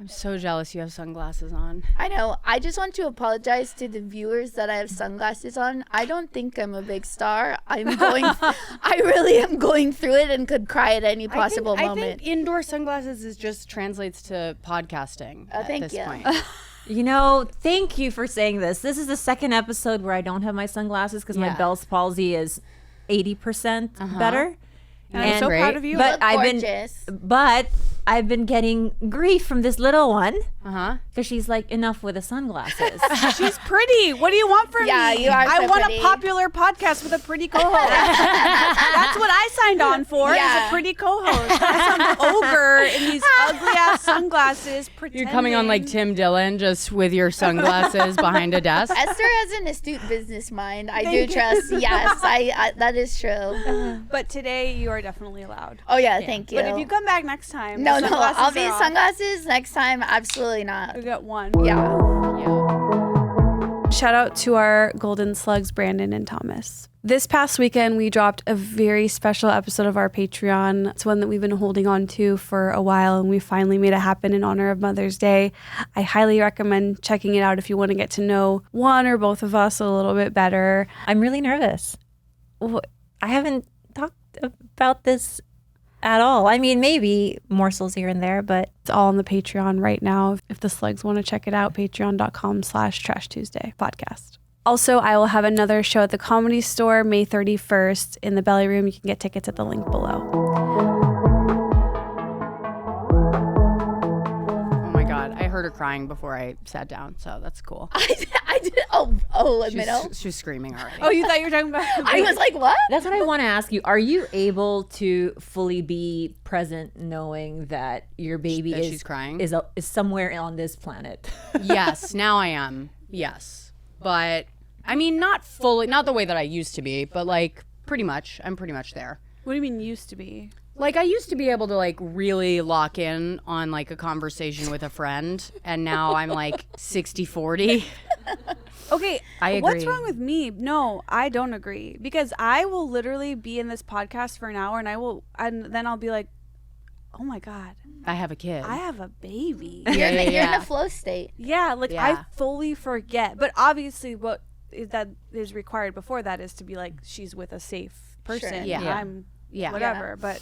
I'm so jealous you have sunglasses on. I know. I just want to apologize to the viewers that I have sunglasses on. I don't think I'm a big star. I really am going through it and could cry at any possible moment. I think indoor sunglasses just translates to podcasting at this point. You know, thank you for saying this. This is the second episode where I don't have my sunglasses because my Bell's palsy is 80% better. And I'm so proud of you. But I've been getting grief from this little one because she's like, enough with the sunglasses. She's pretty. What do you want from me? Yeah, you are so I want pretty. a popular podcast with a pretty co-host. That's what I signed on for, is a pretty co-host. Not some ogre in these ugly-ass sunglasses pretending. You're coming on like Tim Dillon, just with your sunglasses behind a desk. Esther has an astute business mind. I do trust. Yes, I that is true. But today you are definitely allowed. Oh, yeah, thank you. But if you come back next time, No, I'll be sunglasses next time. Absolutely not. We got one. Yeah. Shout out to our golden slugs, Brandon and Thomas. This past weekend, we dropped a very special episode of our Patreon. It's one that we've been holding on to for a while, and we finally made it happen in honor of Mother's Day. I highly recommend checking it out if you want to get to know one or both of us a little bit better. I'm really nervous. I haven't talked about this at all. I mean, maybe morsels here and there, but it's all on the Patreon right now. If the slugs want to check it out, patreon.com/Trash Tuesday podcast. Also, I will have another show at the Comedy Store May 31st in the Belly Room. You can get tickets at the link below. Oh my God, I heard her crying before I sat down, so that's cool. I did. Oh, middle. She was screaming already. Oh, you thought you were talking about... I was like, what? that's what I want to ask you. Are you able to fully be present knowing that your baby she's crying? is somewhere on this planet? Yes, now I am. Yes. But, I mean, not fully, not the way that I used to be, but like pretty much. I'm pretty much there. What do you mean used to be? Like, I used to be able to like really lock in on like a conversation with a friend, and now I'm like 60-40. Okay, I agree. What's wrong with me? No, I don't agree, because I will literally be in this podcast for an hour and then I'll be like, oh my God, I have a kid. I have a baby. You're in a flow state. Yeah, like I fully forget. But obviously what that is required before that is to be like, she's with a safe person. Sure. Yeah. I'm whatever. Yeah. But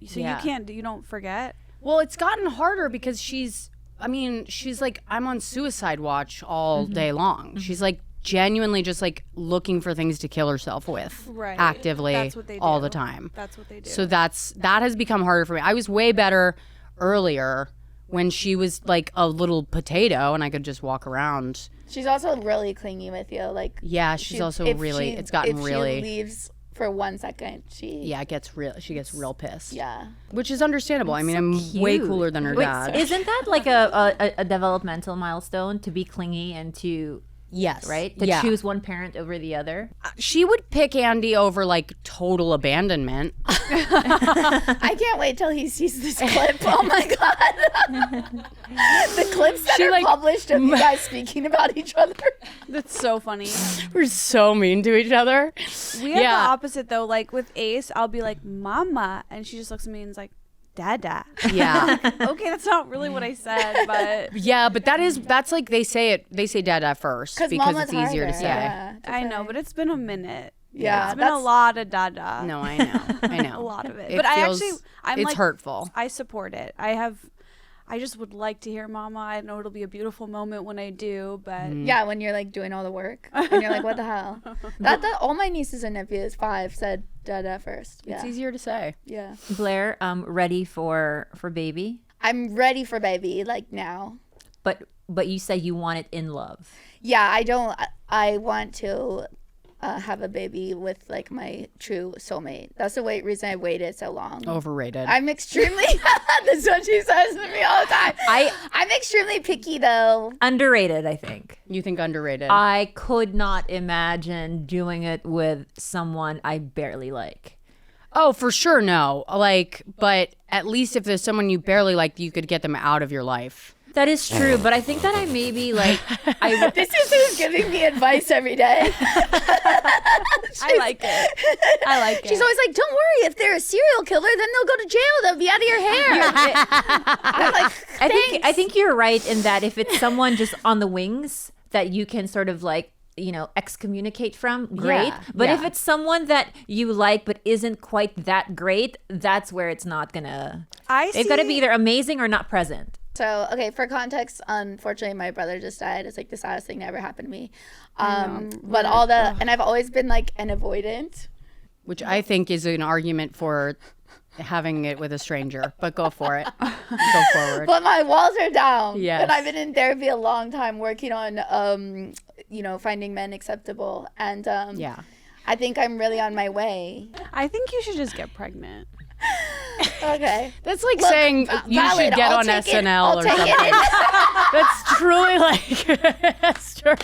so you don't forget? Well, it's gotten harder because she's like, I'm on suicide watch all day long. She's like genuinely just like looking for things to kill herself with actively. That's what they do. All the time. That's what they do. So that has become harder for me. I was way better earlier when she was like a little potato and I could just walk around. She's also really clingy with you. Like, yeah, she's also really, it's gotten really. If she leaves for 1 second, she gets real pissed. Yeah. Which is understandable. I mean, I'm way cooler than her dad. Isn't that like a developmental milestone to be clingy and to... Yes. Right? To choose one parent over the other? She would pick Andy over like total abandonment. I can't wait till he sees this clip. Oh my God. The clips that are published of you guys speaking about each other. That's so funny. We're so mean to each other. We have the opposite though. Like with Ace, I'll be like, Mama. And she just looks at me and is like, Dada. Yeah. Okay, that's not really what I said, but yeah, but that's like they say Dada first because it's easier to say. Yeah, I know, but it's been a minute. Yeah, it's been a lot of Dada. No, I know. A lot of it. But it's like, hurtful. I support it. I just would like to hear Mama. I know it'll be a beautiful moment when I do, but yeah, when you're like doing all the work and you're like, what the hell? That all my nieces and nephews 5 said Dada first. Yeah. It's easier to say. Yeah. Blair, ready for baby? I'm ready for baby, like now. But you said you want it in love. Yeah, I want to have a baby with like my true soulmate. That's the reason I waited so long. Overrated. I'm extremely that's what she says to me all the time. I'm extremely picky though. Underrated, I think. You think underrated? I could not imagine doing it with someone I barely like. Oh, for sure, no. Like, but at least if there's someone you barely like, you could get them out of your life. That is true, but I think that I maybe like this is who's giving me advice every day. I like it. I like it. She's always like, don't worry, if they're a serial killer, then they'll go to jail. They'll be out of your hair. I'm like, thanks. I think you're right in that if it's someone just on the wings that you can sort of like, excommunicate from, great. But if it's someone that you like but isn't quite that great, that's where it's not gonna. They've got to be either amazing or not present. So, okay, for context, unfortunately, my brother just died. It's like the saddest thing that ever happened to me. But and I've always been like an avoidant. Which I think is an argument for having it with a stranger, but go for it. Go forward. But my walls are down. Yes. And I've been in therapy a long time working on, finding men acceptable. And I think I'm really on my way. I think you should just get pregnant. Okay. That's like saying you should get on SNL or something. That's truly like, Esther.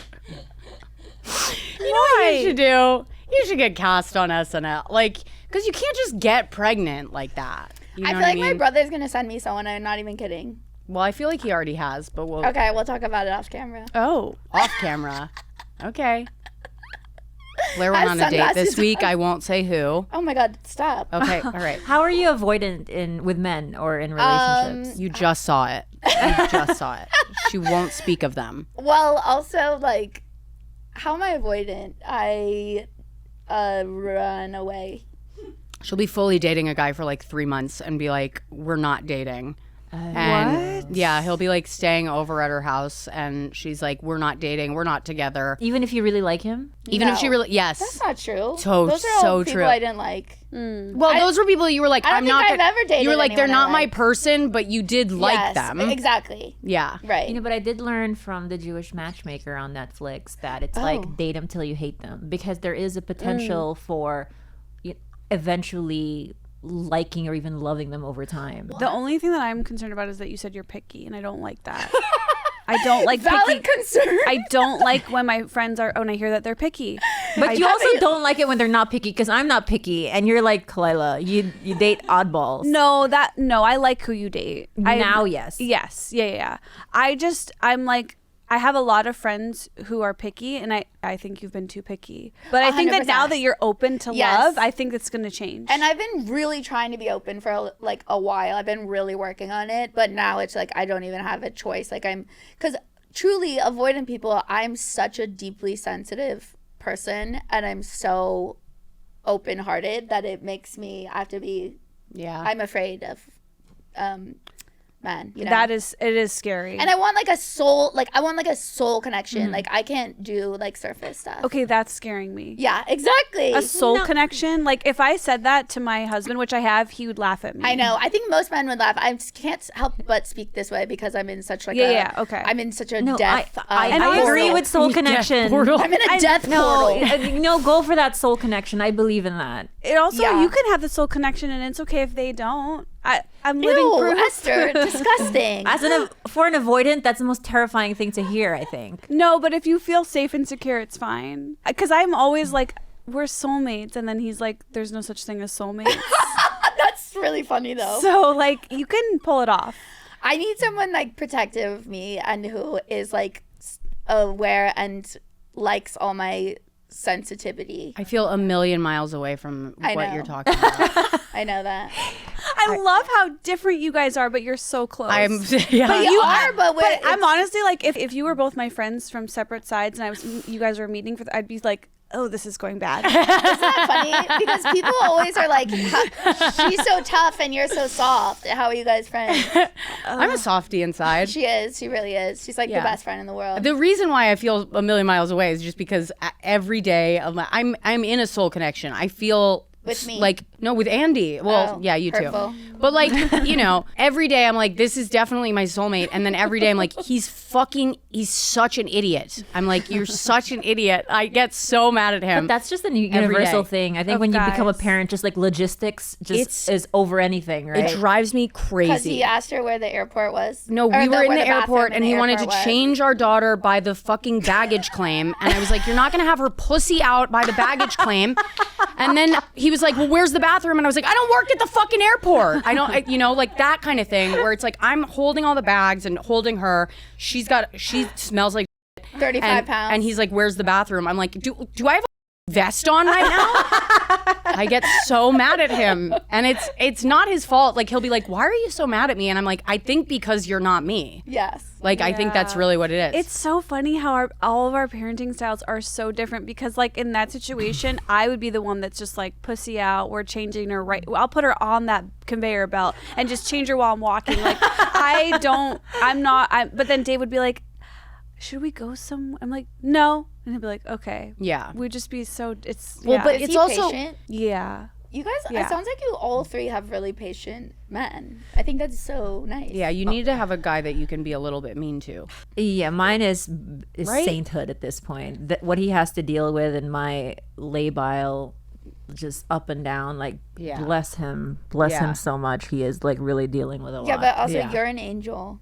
You know what you should do? You should get cast on SNL. Like, because you can't just get pregnant like that. You know I feel like my brother's going to send me someone. I'm not even kidding. Well, I feel like he already has, but we'll... Okay, we'll talk about it off camera. Oh. Off camera. Okay. Blair went on a date this week. I won't say who. Oh my God, stop. Okay, all right. How are you avoidant with men or in relationships? You just saw it. You just saw it. She won't speak of them. Well, also, like, how am I avoidant? I run away. She'll be fully dating a guy for like 3 months and be like, we're not dating. And What? yeah, he'll be like staying over at her house and she's like, we're not dating, we're not together. Even if you really like him? Even if she really, yes. That's not true. Those are all so people true. I didn't like. Well, those were people you were like, I don't I'm think not I've ever dated You were like, they're anyone I not my like. person, but you did like Yes, them. Exactly. Yeah. Right. But I did learn from the Jewish matchmaker on Netflix that it's like date them till you hate them, because there is a potential for eventually liking or even loving them over time. The only thing that I'm concerned about is that you said you're picky, and I don't like that. I don't like Valid picky. concern. I don't like when my friends are, when I hear that they're picky. But you also don't like it when they're not picky, because I'm not picky, and you're like, Khalyla, you date oddballs. No, I like who you date. Yes. Yes. Yeah. I'm like, I have a lot of friends who are picky, and I think you've been too picky. But I think that 100%. now that you're open to Yes. love, I think it's going to change. And I've been really trying to be open for like a while. I've been really working on it, but now it's like I don't even have a choice. Like because truly avoiding people, I'm such a deeply sensitive person, and I'm so open-hearted that it makes me, I have to be, I'm afraid of men. It is scary. And I want like a soul connection. Like I can't do like surface stuff. Okay, that's scaring me. Yeah, exactly. A soul connection. Like if I said that to my husband, which I have, he would laugh at me. I know. I think most men would laugh. I just can't help but speak this way because I'm in such like okay. I'm in such a No, death. I agree with soul connection. I'm in a death portal. No, go for that soul connection. I believe in that. It also, you can have the soul connection, and it's okay if they don't. I'm living Ew, proof. Esther, disgusting. For an avoidant, that's the most terrifying thing to hear, I think. No, but if you feel safe and secure, it's fine. Because I'm always like, we're soulmates, and then he's like, there's no such thing as soulmates. That's really funny though. So like, you can pull it off. I need someone like protective of me and who is like aware and likes all my sensitivity. I feel a million miles away from what you're talking about. I know that. I love how different you guys are, but you're so close. But you are, but I'm honestly like, if you were both my friends from separate sides, and you guys were meeting I'd be like, oh, this is going bad. Isn't that funny? Because people always are like, she's so tough and you're so soft. How are you guys friends? I'm a softie inside. She is. She really is. She's like the best friend in the world. The reason why I feel a million miles away is just because every day I'm in a soul connection. I feel with me, like with Andy. Well, yeah, you hurtful. too. But like every day I'm like, this is definitely my soulmate, and then every day I'm like, he's such an idiot. I'm like, you're such an idiot. I get so mad at him. But that's just a universal thing. I think when you become a guys. parent, just like logistics is over anything, right? It drives me crazy. Because he asked her where the airport was. No, we were in the airport and he wanted to change our daughter by the fucking baggage claim. And I was like, you're not going to have her pussy out by the baggage claim. And then he was like, well, where's the bathroom? And I was like, I don't work at the fucking airport. I don't, like that kind of thing where it's like, I'm holding all the bags and holding her. She smells like 35 pounds. And he's like, where's the bathroom? I'm like, do I have vest on right now. I get so mad at him, and it's not his fault. Like, he'll be like, why are you so mad at me? And I'm like, I think because you're not me. Yes. Like, I think that's really what it is. It's so funny how all of our parenting styles are so different, because like in that situation, I would be the one that's just like, pussy out, we're changing her right. I'll put her on that conveyor belt and just change her while I'm walking. Like, but then Dave would be like, should we go somewhere? I'm like, no. And he'd be like, okay. Yeah. We'd just be so, But it's he also patient? yeah. You guys, it sounds like you all three have really patient men. I think that's so nice. Yeah, you need to have a guy that you can be a little bit mean to. Yeah, mine is Right? sainthood at this point. What he has to deal with in my labile, just up and down, like, bless him so much. He is like really dealing with a lot. Yeah, but also you're an angel.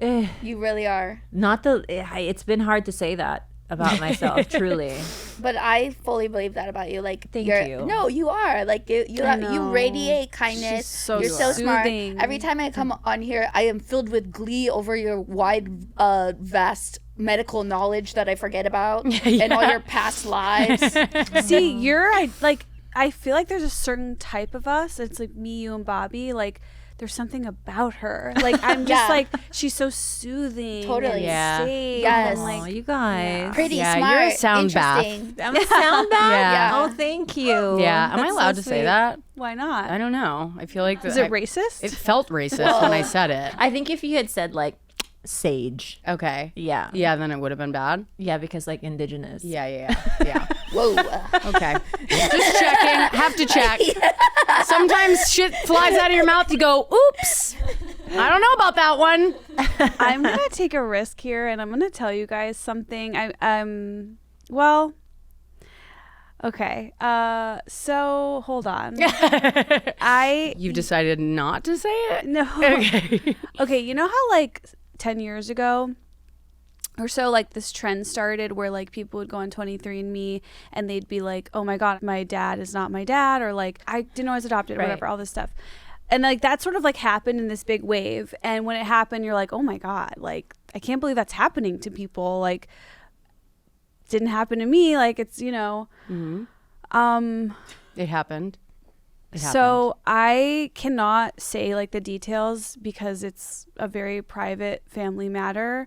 Eh, You really are. it's been hard to say that about myself, truly. But I fully believe that about you. Like, Thank you. No, you are. Like, you radiate kindness. You're so smart. soothing. Every time I come on here, I am filled with glee over your wide, vast medical knowledge that I forget about and all your past lives. See, I feel like there's a certain type of us. It's like me, you, and Bobby. Like, there's something about her. Like, I'm just like, she's so soothing. Totally. And safe. Yes. And Oh, like, you guys. Pretty Yeah, smart. you're a sound bath. interesting. I'm a sound bath? Yeah. Oh, thank you. Yeah, am I That's allowed so to say sweet. that? why not? I don't know. I feel like Is it racist? It felt racist when I said it. I think if you had said like sage. Okay. Yeah. Yeah, then it would have been bad. Yeah, because like indigenous. Yeah. Whoa. Okay. Just checking. Have to check. Sometimes shit flies out of your mouth. You go, oops. I don't know about that one. I'm gonna take a risk here, and I'm gonna tell you guys something. Okay. So hold on. You've decided not to say it? No. Okay. Okay, you know how like 10 years ago or so, like this trend started where like people would go on 23andMe and they'd be like, oh my God, my dad is not my dad, or like I didn't know I was adopted, or Right. whatever, all this stuff. And like that sort of like happened in this big wave. And when it happened, you're like, oh my God, like I can't believe that's happening to people. Like, didn't happen to me. Like, it's, you know. Mm-hmm. It happened. So I cannot say like the details because it's a very private family matter.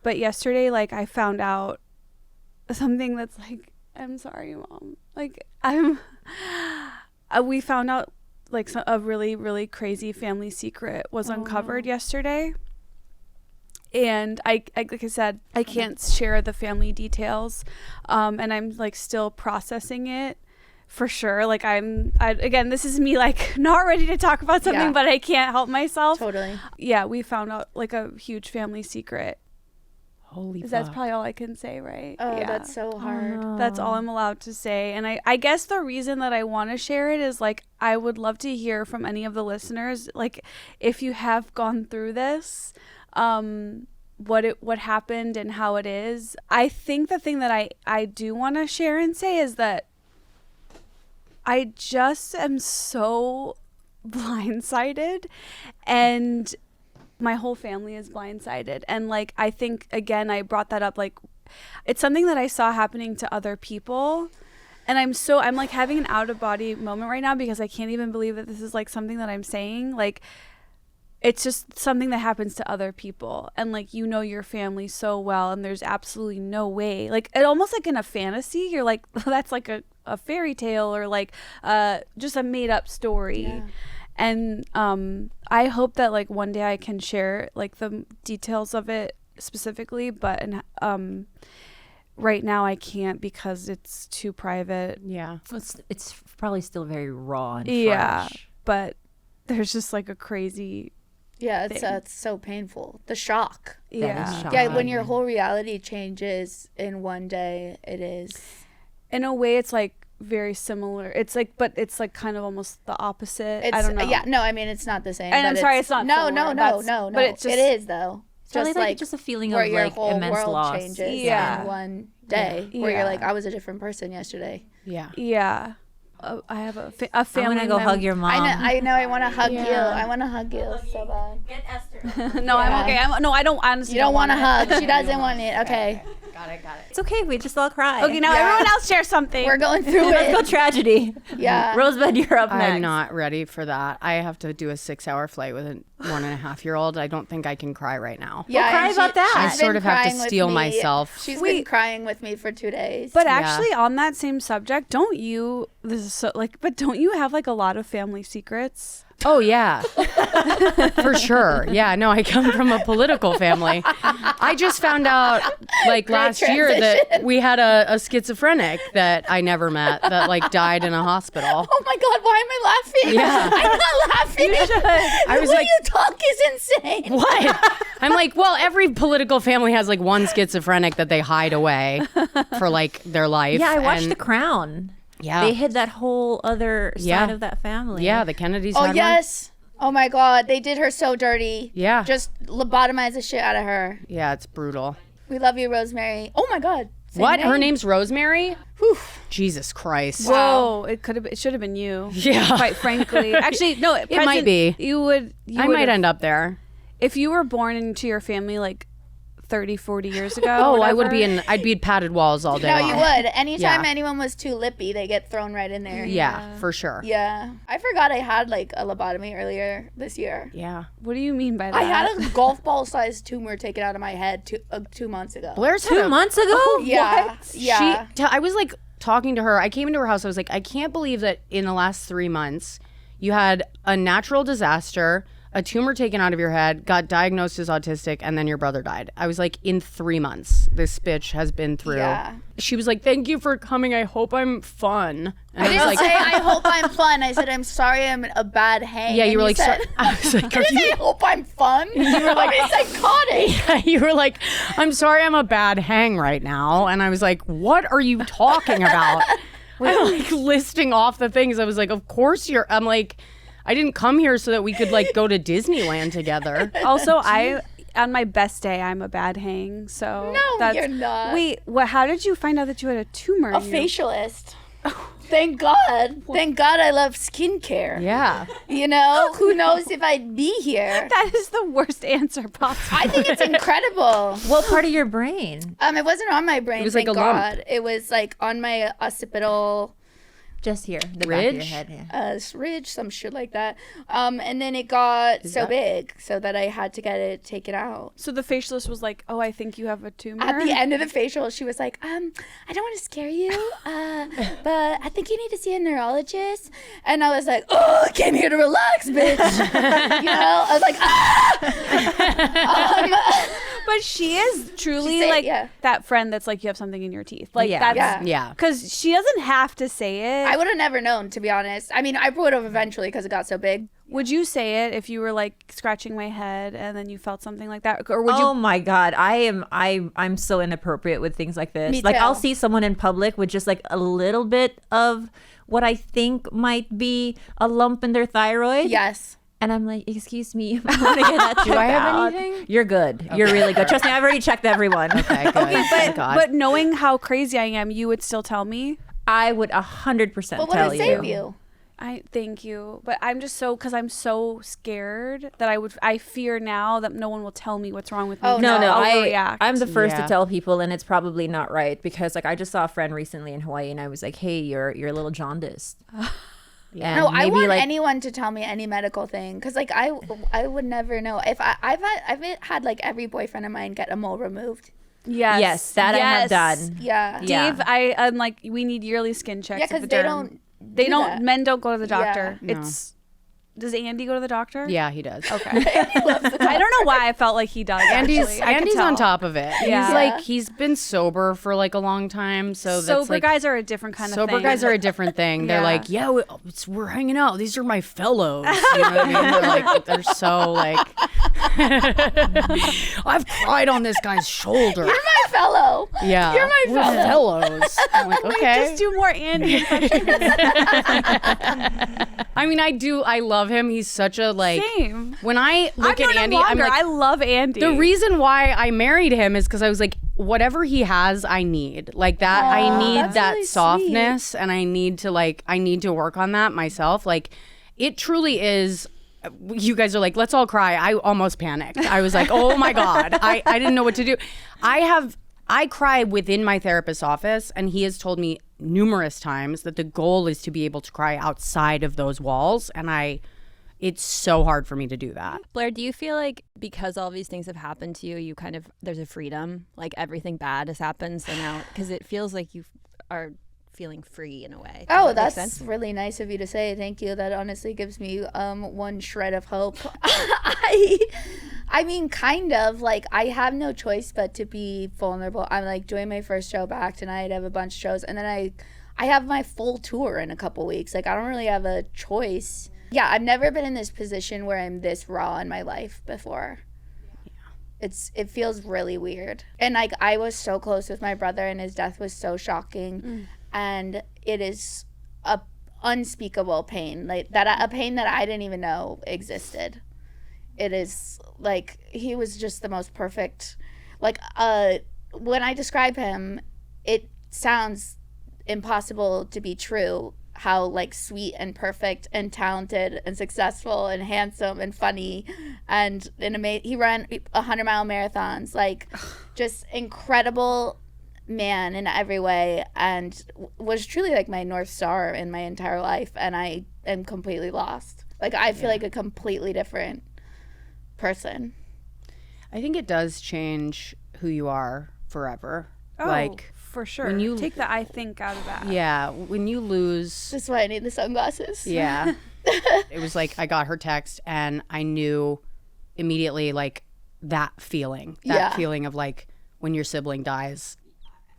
But yesterday, like I found out something that's like, I'm sorry, Mom. Like we found out like a really, really crazy family secret was uncovered yesterday. And I like I said, I can't share the family details. And I'm like still processing it. For sure. Like again, this is me like not ready to talk about something, but I can't help myself. Totally. Yeah, we found out like a huge family secret. Holy That's fuck. probably all I can say, right? Oh, yeah. that's so hard. That's all I'm allowed to say. And I guess the reason that I want to share it is like I would love to hear from any of the listeners, like if you have gone through this, what happened and how it is. I think the thing that I do want to share and say is that I just am so blindsided, and my whole family is blindsided. And like, I think, again, I brought that up, like, it's something that I saw happening to other people. And I'm like having an out of body moment right now because I can't even believe that this is like something that I'm saying. Like, it's just something that happens to other people. And like, you know your family so well, and there's absolutely no way, like it almost like in a fantasy, you're like, oh, that's like a fairy tale, or like just a made up story. Yeah. And I hope that like one day I can share like the details of it specifically, but right now I can't because it's too private. Yeah. It's probably still very raw and Yeah, fresh. but there's just like a crazy Yeah, thing. it's so painful. The shock. That is Yeah, when shocking. your whole reality changes in one day, it is. In a way, it's like very similar. It's like, but it's like kind of almost the opposite. It's, I don't know. Yeah, no, I mean it's not the same. And but I'm sorry, it's not No, similar. no. But it's just, it is though. It's really Just like just a feeling where of your like whole immense world loss. changes Yeah. in one day. Where Yeah. you're like, I was a different person yesterday. Yeah. Yeah. I have a I'm family. gonna go hug your mom. I know. I want to hug you. I want to hug you so bad. Get Esther. No, I'm okay. I don't honestly. You don't want to want hug. She doesn't want it. Okay. It's okay. We just all cry. Okay, now everyone else share something. We're going through Let's it. go tragedy. Yeah. Rosebud, you're up next. I'm not ready for that. I have to do a 6-hour flight with a 1.5-year-old. I don't think I can cry right now. Yeah, cry and about that. I she's sort been of have to crying with steel me. myself. She's been crying with me for 2 days. But actually, on that same subject, don't you? This is so but don't you have like a lot of family secrets? Oh, yeah. For sure. Yeah, no, I come from a political family. I just found out like last year that we had a schizophrenic that I never met that like died in a hospital. Oh my God, why am I laughing? Yeah. I'm not laughing. I was the way like, you talk is insane. what? I'm like, well, every political family has like one schizophrenic that they hide away for like their life. Yeah, I watched and The Crown. Yeah. They hid that whole other side of that family. Yeah, the Kennedys Oh had yes. Oh my God, they did her so dirty. Yeah. Just lobotomized the shit out of her. one. Yeah, it's brutal. We love you, Rosemary. Oh my God. Same What? name. Her name's Rosemary? Whew. Jesus Christ. Whoa! It should have been you. Yeah. Quite frankly, actually, no. It might be. You would. I might end up there. if you were born into your family like 30, 40 years ago. Oh, I would whatever, be I'd be padded walls all day No, long. you would. Anytime Yeah. anyone was too lippy, they get thrown right in there. Yeah, for sure. Yeah. I forgot I had like a lobotomy earlier this year. Yeah. What do you mean by that? I had a golf ball sized tumor taken out of my head 2 months ago. Blair's 2 months ago? Yeah. Yeah. I was like talking to her. I came into her house. I was like, I can't believe that in the last 3 months you had a natural disaster, a tumor taken out of your head, got diagnosed as autistic, and then your brother died. I was like, in 3 months, this bitch has been through. Yeah. She was like, thank you for coming. I hope I'm fun. And I didn't was like, say I hope I'm fun. I said I'm sorry I'm a bad hang. yeah, And you were like, said, I was like, I didn't say I hope I'm fun. You were like, psychotic. you were like, I'm sorry I'm a bad hang right now. And I was like, what are you talking about? I'm like listing off the things. I was like, of course I'm like, I didn't come here so that we could like go to Disneyland together. Also, on my best day, I'm a bad hang. So No, you're not. Wait, how did you find out that you had a tumor? A facialist. Thank God. Thank God I love skincare. Yeah. You know, who knows if I'd be here. That is the worst answer possible. I think it's incredible. What part of your brain? It wasn't on my brain. It was like thank a lump. God. It was like on my occipital Just here, the back of your Ridge? head. Yeah. ridge, some shit like that. And then it got so big so that I had to get it taken out. So the facialist was like, "Oh, I think you have a tumor." At the end of the facial, she was like, I don't want to scare you, but I think you need to see a neurologist. And I was like, oh, I came here to relax, bitch. You know, I was like, But she is truly She said- like yeah. that friend that's like, you have something in your teeth. Like Yeah. that's Yeah. because she doesn't have to say it. I would have never known, to be honest. I mean, I would have eventually because it got so big. Would you say it if you were like scratching my head and then you felt something like that, or would Oh you? my God, I'm so inappropriate with things like this. Me Like too. I'll see someone in public with just like a little bit of what I think might be a lump in their thyroid. Yes. And I'm like, excuse me, I want to get that checked Do I have out. anything? You're good. You're really good. Trust me, I've already checked everyone. Okay, good. Thank God. But knowing how crazy I am, you would still tell me. I would 100% But would tell it save you? I thank you, but I'm just because I'm so scared that I fear now that no one will tell me what's wrong with me. Oh, No, No, no, I'll react. I'm the first Yeah. to tell people, and it's probably not right because, like, I just saw a friend recently in Hawaii, and I was like, "Hey, you're a little jaundiced." Yeah. No, I want anyone to tell me any medical thing because, like, I would never know. If I've had like every boyfriend of mine get a mole removed. Yes, that I have done. Yeah. Yeah. Dave, I'm like, we need yearly skin checks. Yeah, at because the they derm. don't. They do don't. that. Men don't go to the doctor. Yeah. No. Does Andy go to the doctor? Yeah, he does. Okay. I don't know why I felt like he does. Andy's actually. I could Andy's on tell. top of it. Yeah. He's like he's been sober for like a long time, so that's Sober like guys are a different kind of sober thing. guys are a different thing. They're Yeah. like, yeah, we're hanging out. These are my fellows. You know what I mean? They're like, they're so like, I've cried on this guy's shoulder. You're my fellow. Yeah, You're my we're fellows. I'm like, okay. Just do more Andy impressions. I mean, I love him. He's such a like. Same. When I look I've known at him Andy, I'm longer. like, I love Andy. the reason why I married him is because I was like, whatever he has, I need. Like that, I need that's that really softness, and I need to work on that myself. Like, it truly is. You guys are like, let's all cry. I almost panicked. I was like, oh my God. I didn't know what to do. I have I cry within my therapist's office, and he has told me numerous times that the goal is to be able to cry outside of those walls, and it's so hard for me to do that. Blair, do you feel like because all these things have happened to you, you kind of, there's a freedom, like everything bad has happened, so now, because it feels like you are feeling free in a way. Oh, that's really nice of you to say. Thank you. That honestly gives me one shred of hope. I mean, kind of. Like, I have no choice but to be vulnerable. I'm like doing my first show back tonight. I have a bunch of shows, and then I have my full tour in a couple weeks. Like, I don't really have a choice. Yeah, I've never been in this position where I'm this raw in my life before. It feels really weird. And like, I was so close with my brother, and his death was so shocking. And it is a unspeakable pain, like that, a pain that I didn't even know existed. It is like, he was just the most perfect, like, when I describe him, it sounds impossible to be true, how like sweet and perfect and talented and successful and handsome and funny and he ran 100-mile marathons, like just incredible man in every way, and was truly like my North Star in my entire life, and I am completely lost. Like, I feel like a completely different person. I think it does change who you are forever. Oh, like, for sure. when you take the I think out of that. Yeah, when you lose. That's why I need the sunglasses. Yeah. It was like, I got her text and I knew immediately, like, that feeling of like when your sibling dies.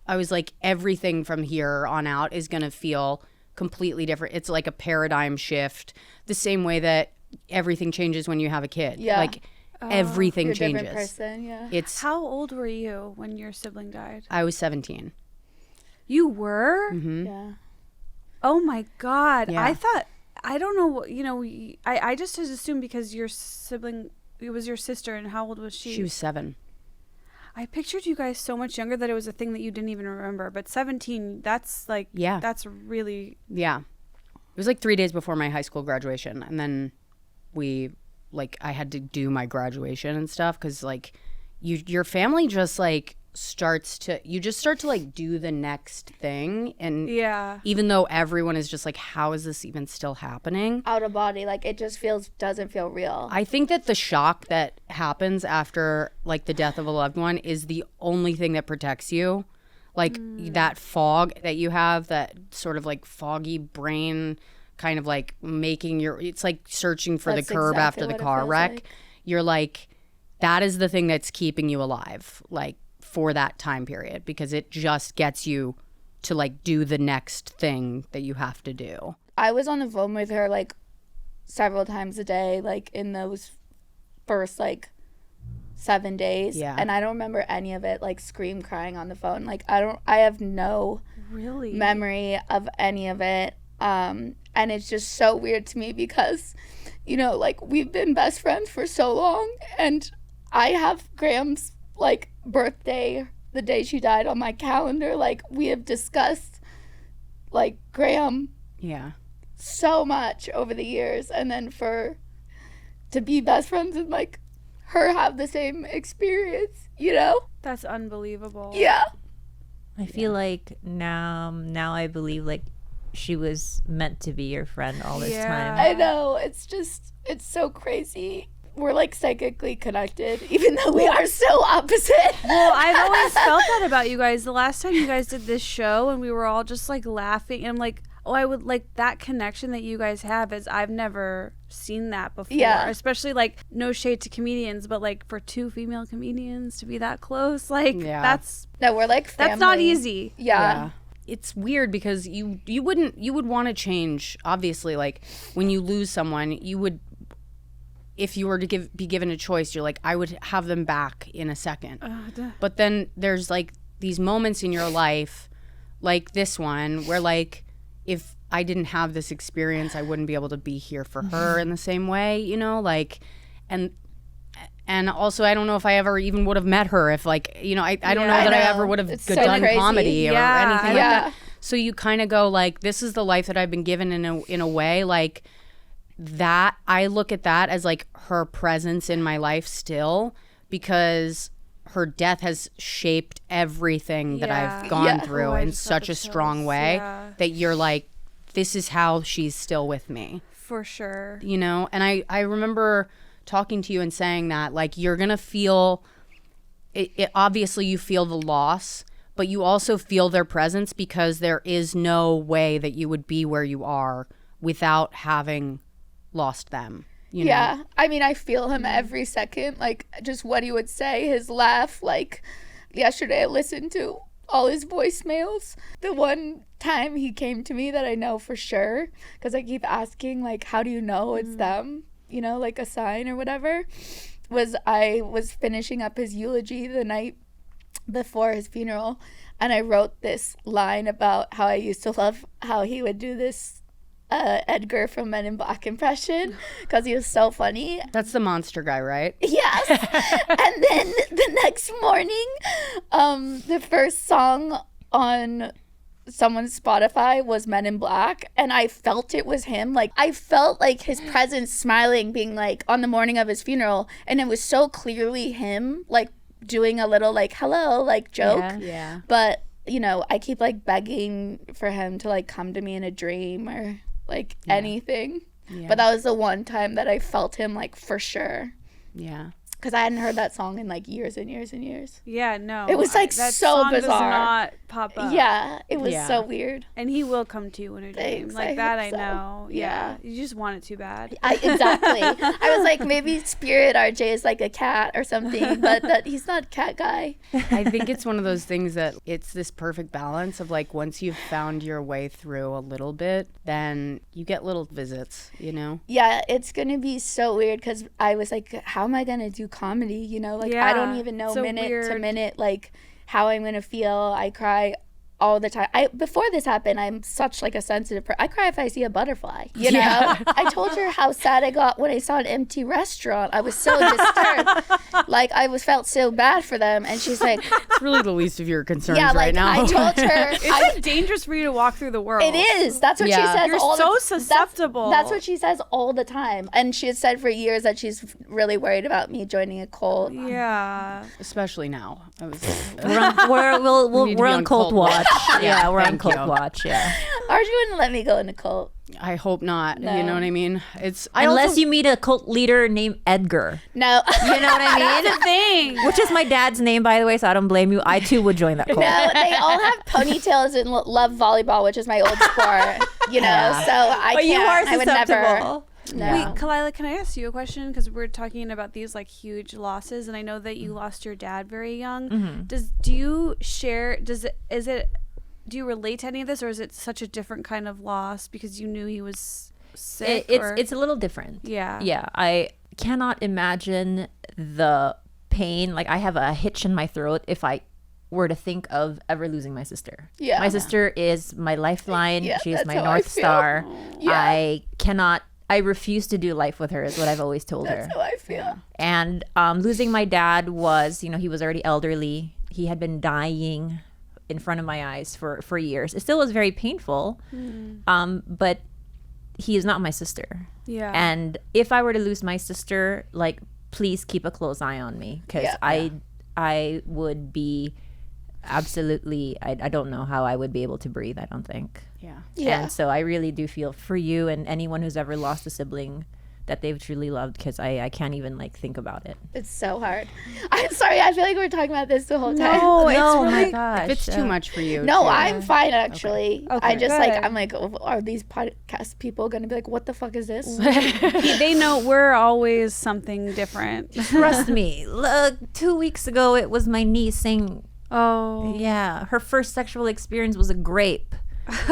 I was like, everything from here on out is going to feel completely different. It's like a paradigm shift, the same way that everything changes when you have a kid. Yeah. Like, everything You're a changes. different person, yeah. How old were you when your sibling died? I was 17. You were? Mm-hmm. Yeah. Oh my God. Yeah. I thought, I don't know what, I just assumed because your sibling, it was your sister, and how old was she? She was 7. I pictured you guys so much younger that it was a thing that you didn't even remember. But 17, that's like, that's really. Yeah. It was like 3 days before my high school graduation. And then I had to do my graduation and stuff, because like your family just like start to like do the next thing. And even though everyone is just like, how is this even still happening? Out of body, like, it just doesn't feel real. I think that the shock that happens after like the death of a loved one is the only thing that protects you. Like that fog that you have, that sort of like foggy brain, kind of like it's like searching for the curb after the car wreck. Like. You're like, that is the thing that's keeping you alive, like, for that time period, because it just gets you to like do the next thing that you have to do. I was on the phone with her like several times a day, like in those first like 7 days. Yeah. And I don't remember any of it, like scream crying on the phone. Like, I have no memory of any of it. And it's just so weird to me because, like, we've been best friends for so long, and I have Graham's like birthday, the day she died, on my calendar. Like, we have discussed like Graham so much over the years, and then to be best friends and like her have the same experience, That's unbelievable. Yeah. I feel like now I believe like she was meant to be your friend all this time. I know. It's so crazy. We're like psychically connected, even though we are so opposite. Well, I've always felt that about you guys. The last time you guys did this show and we were all just like laughing, and I'm like, oh, I would like that connection that you guys have is I've never seen that before. Yeah. Especially like, no shade to comedians, but like for two female comedians to be that close, like we're like family. That's not easy. Yeah. It's weird because you would want to change, obviously. Like, when you lose someone, you would, if you were to be given a choice, you're like, I would have them back in a second. But then there's like these moments in your life, like this one, where like, if I didn't have this experience, I wouldn't be able to be here for her in the same way, like, and also I don't know if I ever even would have met her if like, I don't know that I ever would have done comedy or anything like that. So you kind of go like, this is the life that I've been given in a way, like, that I look at that as like her presence in my life still, because her death has shaped everything that I've Yeah. gone through Oh, I in just got such the a strong chills. way Yeah. that you're like, this is how she's still with me, For sure. you know? And I remember talking to you and saying that, like, you're going to feel, it obviously you feel the loss, but you also feel their presence because there is no way that you would be where you are without having lost them. You know? Yeah. I mean, I feel him every second. Like, just what he would say, his laugh. Like, yesterday I listened to all his voicemails. The one time he came to me that I know for sure, because I keep asking, like, how do you know it's them? You know, like a sign or whatever, was I was finishing up his eulogy the night before his funeral, and I wrote this line about how I used to love how he would do this Edgar from Men in Black impression because he was so funny. That's the monster guy, right? Yes. And then the next morning, the first song on someone's Spotify was Men in Black, and I felt it was him. Like, I felt like his presence smiling, being like on the morning of his funeral, and it was so clearly him, like doing a little like hello like joke. Yeah. But you know, I keep like begging for him to like come to me in a dream or like anything. Yeah. But that was the one time that I felt him like for sure, Yeah. because I hadn't heard that song in like years and years and years. Yeah, no. It was, like, that so song does bizarre. not pop up. Yeah, it was Yeah. so weird. And he will come to you in a dream. Thanks, Like I that hope I so. know. Yeah. You just want it too bad. Exactly. I was like, maybe Spirit RJ is like a cat or something, but that he's not a cat guy. I think it's one of those things that it's this perfect balance of like once you've found your way through a little bit, then you get little visits, you know? Yeah, it's gonna be so weird because I was like, how am I gonna do comedy? You know, like I don't Yeah, even know so minute to weird. minute like how I'm gonna feel. I cry all the time. Before this happened, I'm such like a sensitive person. I cry if I see a butterfly. You know, I told her how sad I got when I saw an empty restaurant. I was so disturbed. Like I felt so bad for them, and she's like, It's really the least of your concerns yeah, right like now. I told her. It's dangerous for you to walk through the world. It is. That's what she Yeah. says. You're all so the, susceptible. That's what she says all the time, and she has said for years that she's really worried about me joining a cult. Yeah. Especially now. We're need to be on on cult cult watch. Yeah, we're on thank cult you. watch. Yeah. Archie wouldn't let me go in a cult. I hope not. No. You know what I mean? It's Unless you meet a cult leader named Edgar. No. You know what I mean? Thing. Which is my dad's name, by the way, so I don't blame you. I too would join that cult. No, they all have ponytails and love volleyball, which is my old sport. You know, so I But can't. you are I would never. susceptible. No. Wait, Khalyla, can I ask you a question? Because we're talking about these like huge losses, and I know that you lost your dad very young. Do you share? Do you relate to any of this, or is it such a different kind of loss because you knew he was sick? It's a little different. Yeah. Yeah. I cannot imagine the pain. Like I have a hitch in my throat if I were to think of ever losing my sister. Yeah. My sister is my lifeline. Yeah, She is that's my how I North feel. Star. Yeah. I refuse to do life with her is what I've always told her. That's how I feel. And losing my dad was, he was already elderly. He had been dying in front of my eyes for years. It still was very painful, but he is not my sister. Yeah. And if I were to lose my sister, like, please keep a close eye on me because Yeah. I would be absolutely, I don't know how I would be able to breathe, I don't think. Yeah. And so I really do feel for you and anyone who's ever lost a sibling that they've truly loved because I can't even like think about it. It's so hard. I'm sorry. I feel like we're talking about this the whole time. No, it's Oh my really. gosh. if it's too much for you. No, too. I'm fine actually. Okay. I just like Good. I'm like, oh, are these podcast people gonna be like, what the fuck is this? They know we're always something different. Trust me. Look, 2 weeks ago it was my niece saying, Oh. yeah, her first sexual experience was a grape.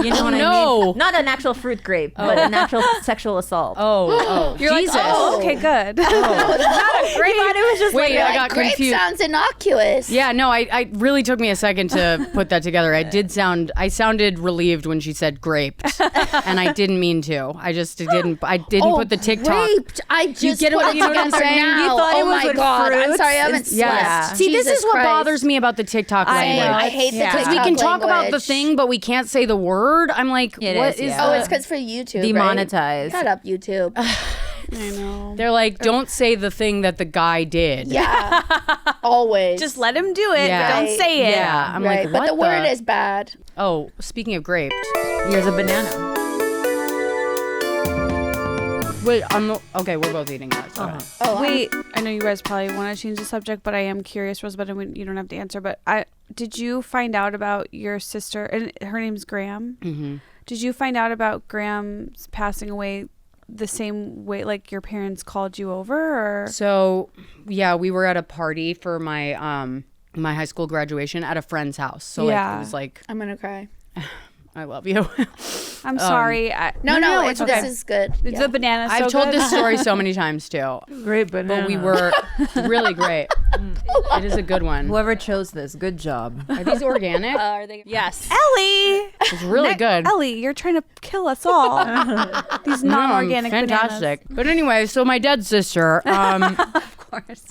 You know what I no. mean? Not an actual fruit grape, but an actual sexual assault. Oh, You're Jesus. like, oh, okay, good. Great. It was just Wait, I got Grape confused. sounds innocuous. Yeah, no, I really took me a second to put that together. I sounded relieved when she said graped, and I didn't mean to. I didn't put the TikTok. Graped. I just get it- put it you know what I'm together saying? now. You thought it oh was my with god! I'm fruits sorry, I haven't and- slept. Yeah. See, this Jesus is what Christ. bothers me about the TikTok language. I hate the Yeah. TikTok we can talk about the language. thing, but we can't say the word. I'm like, It what is, is yeah. Oh, the- it's because for YouTube. Demonetized. Right? Shut up, YouTube. I know. They're like, don't say the thing that the guy did. Yeah. Always. Just let him do it. Yeah. Don't say it. Yeah. I'm right. like, But what the word is bad. Oh, speaking of grapes. Here's a banana. Wait, okay, we're both eating that. So. Oh, Wait, I know you guys probably want to change the subject, but I am curious, Rosebud, and you don't have to answer, but did you find out about your sister, and her name's Graham? Mm-hmm. Did you find out about Graham's passing away the same way, like your parents called you over, or? So, yeah, we were at a party for my my high school graduation at a friend's house. So, like, it was like, I'm going to cry. I love you. I'm sorry. No, it's okay. This is good. The banana's so I've told good. this story so many times too. Great banana. But we were really great. It is a good one. Whoever chose this, good job. Are these organic? Are they? Yes. Ellie! It's really good. Ellie, you're trying to kill us all. These non-organic fantastic. But anyway, so my dead sister. Of course.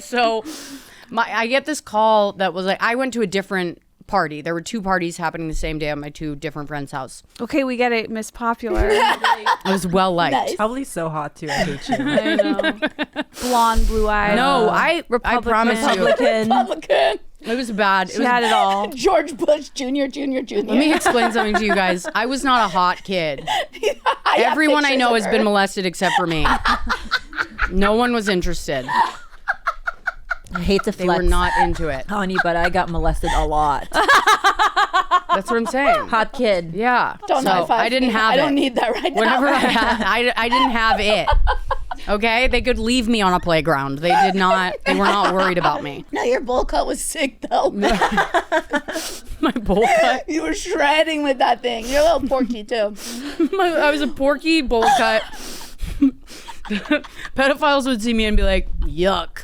So I get this call that was like, I went to a different party. There were 2 parties happening the same day at my 2 different friends' house. Okay, we get it, Miss Popular. I was well liked. Nice. Probably so hot too. I hate you. I know. Blonde, blue-eyed. No, I promise you. Republican. It was bad. She had it all. George Bush Jr. Let me explain something to you guys. I was not a hot kid. Everyone I know has been molested except for me. No one was interested. I hate to They flex were not into it. on you, but I got molested a lot. That's what I'm saying. Hot kid. Yeah. Don't so high-five I didn't me. have it. I don't need that right Whatever now. I had, I didn't have it. Okay? They could leave me on a playground. They did not. They were not worried about me. No, your bowl cut was sick though. My bowl cut. You were shredding with that thing. You're a little porky too. I was a porky bowl cut. Pedophiles would see me and be like, yuck.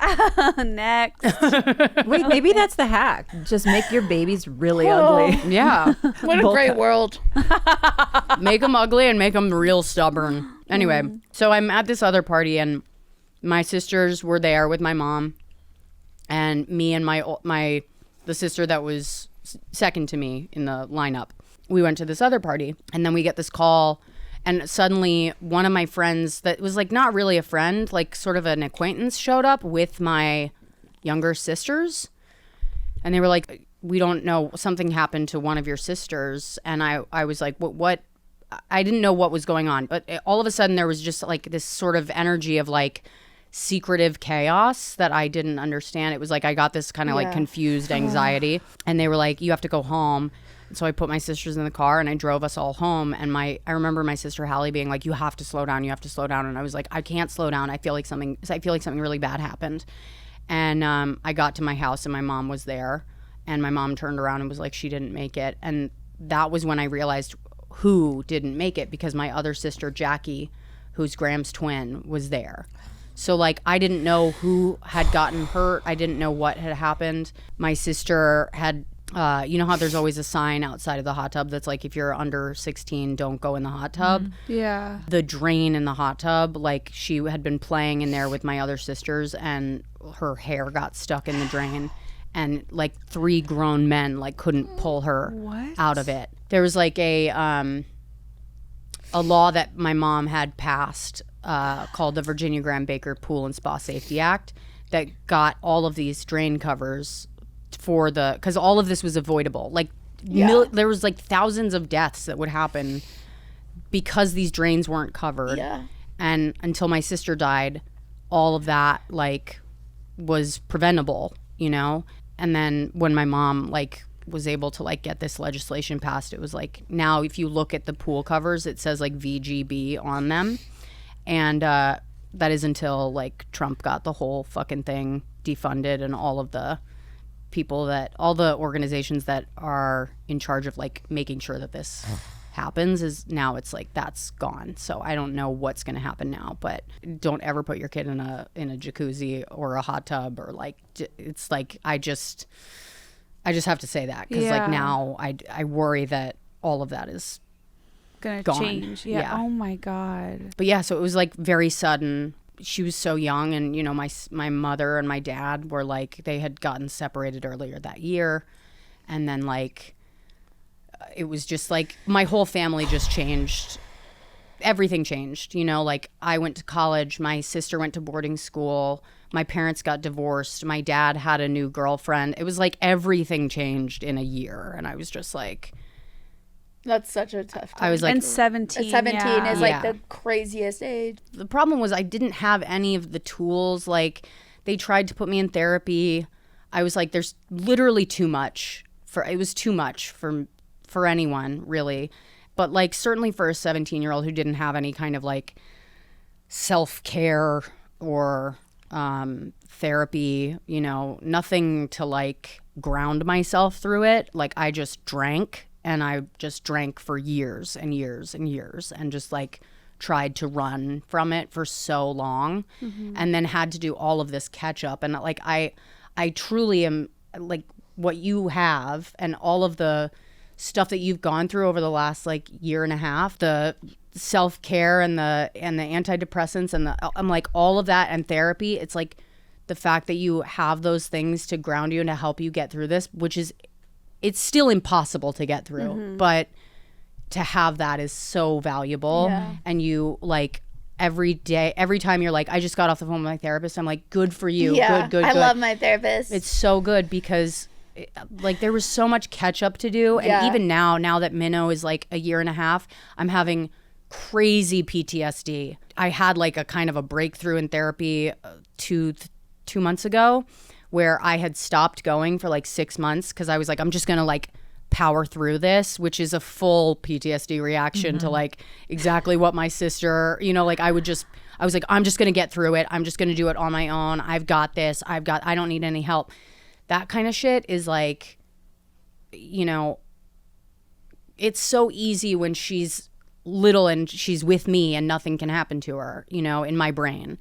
Next. Wait, maybe that's the hack. Just make your babies really ugly. Yeah. What a great world. Make them ugly and make them real stubborn. Anyway, so I'm at this other party and my sisters were there with my mom and me and the sister that was second to me in the lineup. We went to this other party and then we get this call. And suddenly one of my friends that was like not really a friend, like sort of an acquaintance showed up with my younger sisters. And they were like, we don't know, something happened to one of your sisters. And I was like, what? I didn't know what was going on. But all of a sudden there was just like this sort of energy of like secretive chaos that I didn't understand. It was like I got this kind of like confused anxiety. And they were like, you have to go home. So I put my sisters in the car and I drove us all home. And I remember my sister Hallie being like, you have to slow down. You have to slow down. And I was like, I can't slow down. I feel like something really bad happened. And I got to my house and my mom was there. And my mom turned around and was like, she didn't make it. And that was when I realized who didn't make it, because my other sister, Jackie, who's Graham's twin, was there. So like I didn't know who had gotten hurt. I didn't know what had happened. My sister had you know how there's always a sign outside of the hot tub that's like, if you're under 16, don't go in the hot tub. Yeah. The drain in the hot tub, like she had been playing in there with my other sisters and her hair got stuck in the drain. And like 3 grown men like couldn't pull her out of it. There was like a law that my mom had passed called the Virginia Graham Baker Pool and Spa Safety Act that got all of these drain covers because all of this was avoidable. Like there was like thousands of deaths that would happen because these drains weren't covered. Yeah. And until my sister died, all of that like was preventable, you know? And then when my mom like was able to like get this legislation passed, it was like, now if you look at the pool covers, it says like VGB on them. And that is until like Trump got the whole fucking thing defunded, and all the organizations that are in charge of like making sure that this happens is now, it's like that's gone. So I don't know what's going to happen now, but don't ever put your kid in a jacuzzi or a hot tub, or like it's like I just have to say that, because like now I worry that all of that is Gonna gone. change. Yeah. Oh my God. But yeah, so it was like very sudden. She was so young, and you know, my mother and my dad were like, they had gotten separated earlier that year, and then like it was just like my whole family just changed. everything changed, you know, like I went to college, my sister went to boarding school, my parents got divorced, my dad had a new girlfriend. It was like everything changed in a year. And I was just like, that's such a tough time. I was like, and 17. 17 is like Yeah. the craziest age. the problem was I didn't have any of the tools. Like they tried to put me in therapy. I was like, there's literally too much it was too much for anyone really. But like certainly for a 17-year-old who didn't have any kind of like self-care or therapy, you know, nothing to like ground myself through it. Like I just drank, and I just drank for years and years and years, and just like tried to run from it for so long, and then had to do all of this catch up. And like I truly am like what you have and all of the stuff that you've gone through over the last like year and a half, the self-care and the antidepressants and I'm like all of that and therapy. It's like the fact that you have those things to ground you and to help you get through this, which is, it's still impossible to get through, but to have that is so valuable. And you like every time you're like, I just got off the phone with my therapist, I'm like, good for you. Good. I love my therapist. It's so good because like there was so much catch up to do. And even now that Minnow is like a year and a half, I'm having crazy PTSD. I had like a kind of a breakthrough in therapy 2 months ago where I had stopped going for like 6 months because I was like, I'm just going to like power through this, which is a full PTSD reaction to like exactly what my sister, you know, like I was like, I'm just going to get through it. I'm just going to do it on my own. I've got this. I don't need any help. That kind of shit is like, you know, it's so easy when she's little and she's with me and nothing can happen to her, you know, in my brain.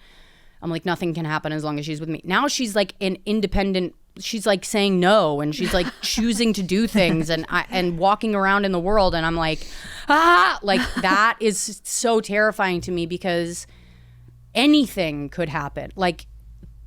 I'm like, nothing can happen as long as she's with me. Now she's like an independent, she's like saying no and she's like choosing to do things and walking around in the world. And I'm like, like that is so terrifying to me because anything could happen. Like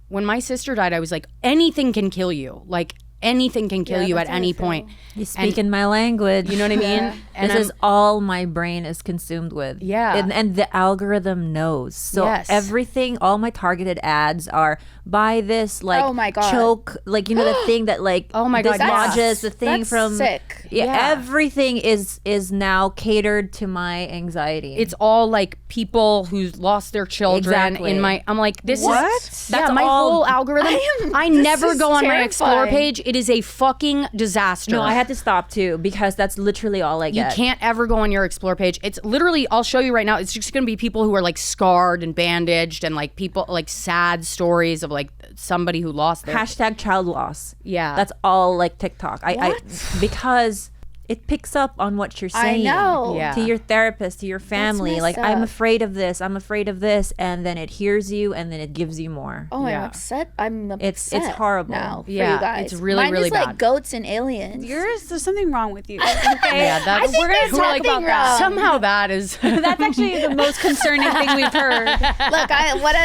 when my sister died, I was like, anything can kill you. Like anything can kill you at any point. You speak in my language. You know what I mean? And this is all my brain is consumed with. Yeah. And the algorithm knows. So Yes. everything, all my targeted ads are buy this, like, Oh my God. choke, like, you know, the thing that, like, Oh my God, dislodges the thing That's from. sick. Yeah, everything is now catered to my anxiety. it's all like people who lost their children Exactly. in my, I'm like, this What? is, That's my all- whole algorithm. I this never is go on my Explore terrifying. page. It is a fucking disaster. No, I had to stop too because that's literally all I You get. can't ever go on your Explore page. It's literally, I'll show you right now. It's just going to be people who are like scarred and bandaged and like people, like sad stories of like somebody who lost their. Hashtag child loss. Yeah. That's all like TikTok. I because it picks up on what you're I saying. know. Yeah. To your therapist, to your family. messed Like, I'm up. afraid of this. I'm afraid of this. And then it hears you and then it gives you more. Oh, Yeah. I'm upset. I'm upset. It's horrible. now for Yeah, you guys. it's really, Mine really is like bad. goats and aliens. There's something wrong with you. Yeah, that's, think there's we're like, something wrong. somehow that is. That's actually the most concerning thing we've heard. Look,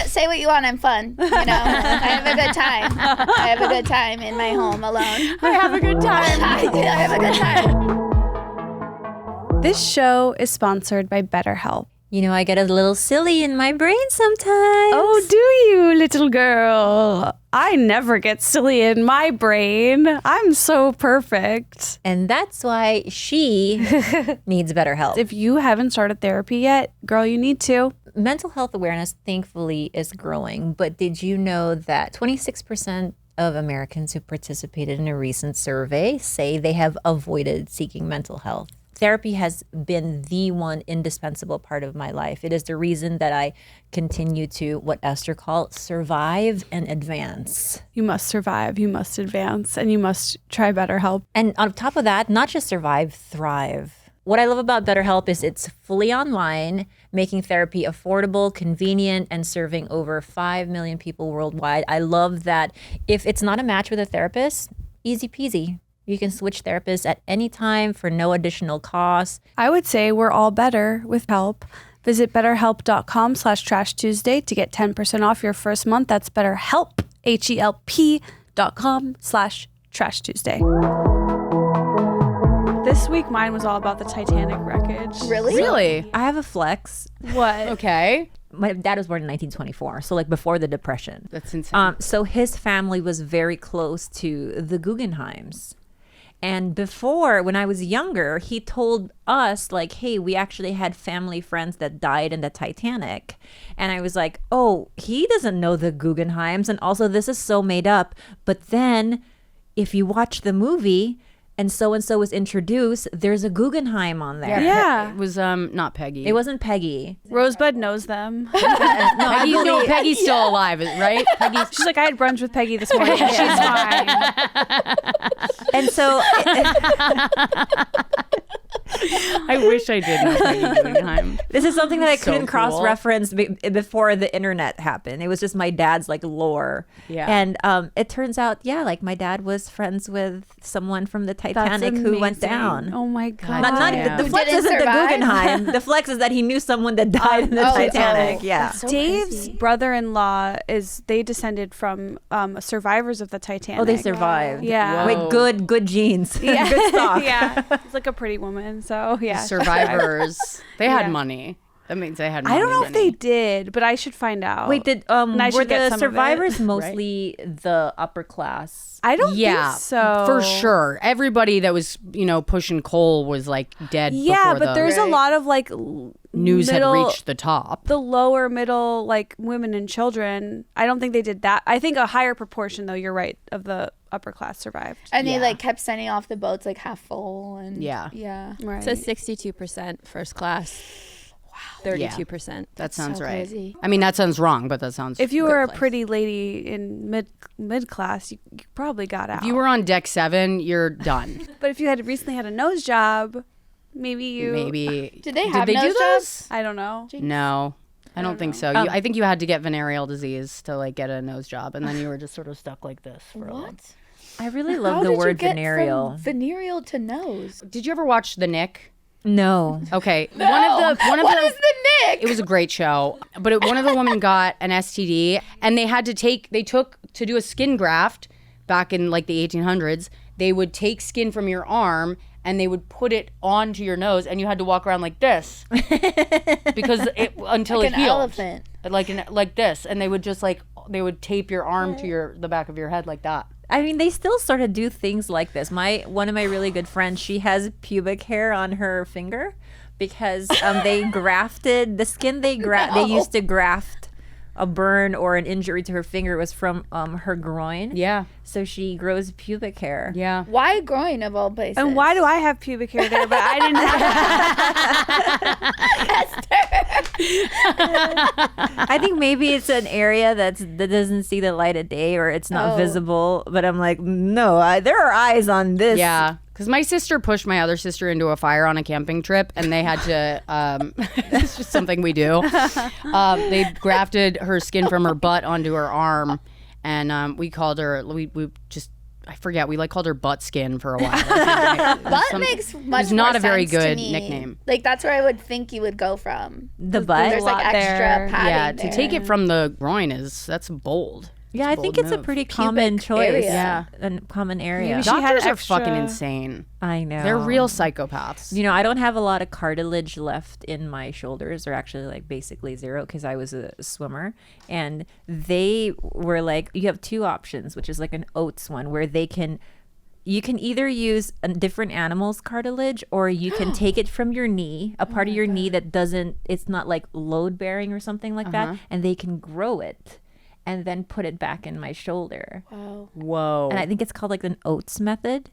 say what you want. I'm fun. You know, I have a good time. I have a good time in my home alone. I have a good time. I have a good time. This show is sponsored by BetterHelp. You know, I get a little silly in my brain sometimes. Oh, do you, little girl? I never get silly in my brain. I'm so perfect. And that's why she needs better help. If you haven't started therapy yet, girl, you need to. Mental health awareness, thankfully, is growing. But did you know that 26% of Americans who participated in a recent survey say they have avoided seeking mental health? Therapy has been the one indispensable part of my life. It is the reason that I continue to, what Esther called, survive and advance. You must survive, you must advance, and you must try BetterHelp. And on top of that, not just survive, thrive. What I love about BetterHelp is it's fully online, making therapy affordable, convenient, and serving over 5 million people worldwide. I love that if it's not a match with a therapist, easy peasy. You can switch therapists at any time for no additional cost. I would say we're all better with help. Visit betterhelp.com/Trash Tuesday to get 10% off your first month. That's BetterHelp, HELP.com/Trash Tuesday. This week, mine was all about the Titanic wreckage. Really? I have a flex. What? Okay. My dad was born in 1924, so like before the Depression. That's insane. So his family was very close to the Guggenheims. And before, when I was younger, he told us, like, hey, we actually had family friends that died in the Titanic. And I was like, oh, he doesn't know the Guggenheims. And also, this is so made up. But then, if you watch the movie and so was introduced, there's a Guggenheim on there. Yeah. It was not Peggy. It wasn't Peggy. Rosebud knows them. Peggy's still alive, right? She's like, I had brunch with Peggy this morning. She's fine. And so... I wish I did know Peggy Guggenheim. This is something that I So couldn't cool. cross-reference before the internet happened. It was just my dad's like lore. Yeah. And it turns out, yeah, like my dad was friends with someone from the That's Titanic who went amazing. down. Oh my God. Not damn. the flex Didn't isn't the survive? Guggenheim. The flex is that he knew someone that died in the Titanic. Yeah. That's so Dave's crazy. brother-in-law they descended from survivors of the Titanic. Oh, they survived. Yeah. Whoa. Wait, good genes. Yeah. Good stock. Yeah. It's like a pretty woman. So yeah. Survivors. They had Yeah. money. That means they had money. I don't know if they money. did, but I should find out. Wait, did I were should get the some of survivors it. mostly the upper class? I don't Yeah, think so. for sure. Everybody that was, pushing coal was like dead. Yeah, before but there's a Right. lot of like news had middle- reached the top. the lower middle like women and children. I don't think they did that. I think a higher proportion though, you're right, of the upper class survived. And they Yeah. like kept sending off the boats like half full and Yeah. yeah. Right. So 62% first class. Wow. 32%. That sounds so right. crazy. I mean, that sounds wrong, but that sounds. if you good were a place. pretty lady in mid class, you probably got out. If you were on deck 7, you're done. But if you had recently had a nose job, maybe you. Did they Did have they nose do those? I don't know. No. I don't think so. I think you had to get venereal disease to like get a nose job, and then you were just sort of stuck like this for a while. What? I really How love the did you word get venereal. from venereal to nose? Did you ever watch The Nick? No. Okay, No. one What of is the Nick? It was a great show, but one of the women got an STD, and they took to do a skin graft back in like the 1800s. They would take skin from your arm and they would put it onto your nose, and you had to walk around like this because until like it an healed, elephant. like this, and they would just they would tape your arm to the back of your head like that. I mean, they still sort of do things like this. One of my really good friends, she has pubic hair on her finger because they grafted the skin. They used to graft a burn or an injury to her finger was from her groin. Yeah, So she grows pubic hair. yeah. Why groin of all places? And why do I have pubic hair there, but I didn't have I think maybe it's an area that doesn't see the light of day or it's not Oh. visible. But I'm like, no, there are eyes on this. Yeah, because my sister pushed my other sister into a fire on a camping trip, and they had to. It's just something we do. They grafted her skin from her butt onto her arm, and we called her. We just. I forget. We called her butt skin for a while. Butt makes much was not more a very sense to good me. nickname. Like that's where I would think you would go from. The butt. There's like lot extra there. padding Yeah, there. to take it from the groin that's bold. Yeah, I think it's a pretty common choice. area. Yeah. A common area. Maybe she had Doctors are extra- fucking insane. I know. They're real psychopaths. You know, I don't have a lot of cartilage left in my shoulders, or actually like basically zero because I was a swimmer. And they were like, you have two options, which is like an oats one where you can either use a different animal's cartilage or you can take it from your knee, a part of your knee that it's not like load bearing or something like that. And they can grow it and then put it back in my shoulder. Wow. Whoa. And I think it's called like an oats method.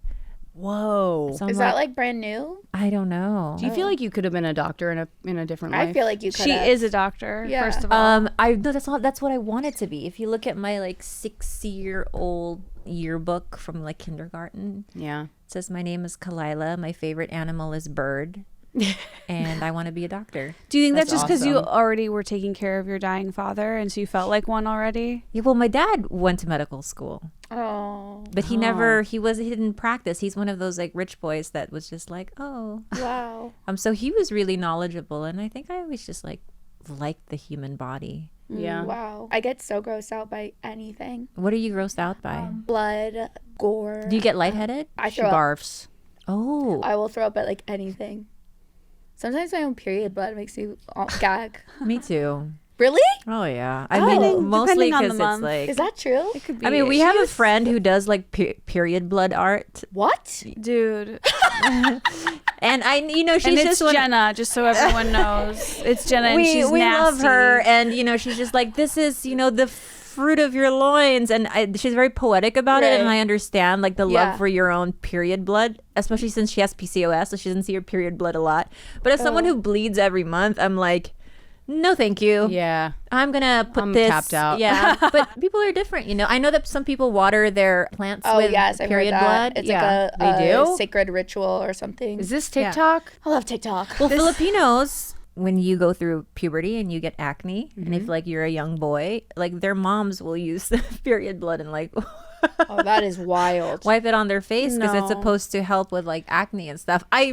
Whoa. So I'm Is that like brand new? I don't know. Do you feel like you could have been a doctor in a different life? I feel like you could. She is a doctor, Yeah. first of all. That's what I wanted to be. If you look at my like 6-year-old yearbook from like kindergarten, Yeah. it says my name is Khalyla. My favorite animal is bird, and I want to be a doctor. Do you think that's That's just because you awesome. already were taking care of your dying father and so you felt like one already? Yeah, well, my dad went to medical school, Oh, but he didn't practice. He's one of those like rich boys that was just like, oh, wow. so he was really knowledgeable, and I think I always just liked the human body. Yeah. Wow. I get so grossed out by anything. What are you grossed out by? Blood, gore. Do you get lightheaded? I She throw up. barfs. Oh. I will throw up at like anything. Sometimes my own period blood makes me gag. Me too. Really? Oh yeah. Depending Mostly on the because it's month. like. Is that true? It could be. I mean, we have a friend who does like period blood art, What? Dude. and she's And it's just one. Jenna, just so everyone knows. It's Jenna, and she's we nasty. love her, and she's just like, this is the fruit of your loins, and she's very poetic about it, and Right. I understand like the Yeah. love for your own period blood, especially since she has PCOS, so she doesn't see her period blood a lot. But as someone who bleeds every month, I'm like, no, thank you. Yeah. I'm gonna put I'm this. tapped out. Yeah, but people are different. I know that some people water their plants Oh with yes, I've period heard that. blood. It's yeah, like they a do? sacred ritual or something. Is this TikTok? I love TikTok. Well, Filipinos, when you go through puberty and you get acne, and if like you're a young boy, like their moms will use the period blood and like Oh, that is wild. wipe it on their face because it's No. supposed to help with like acne and stuff. I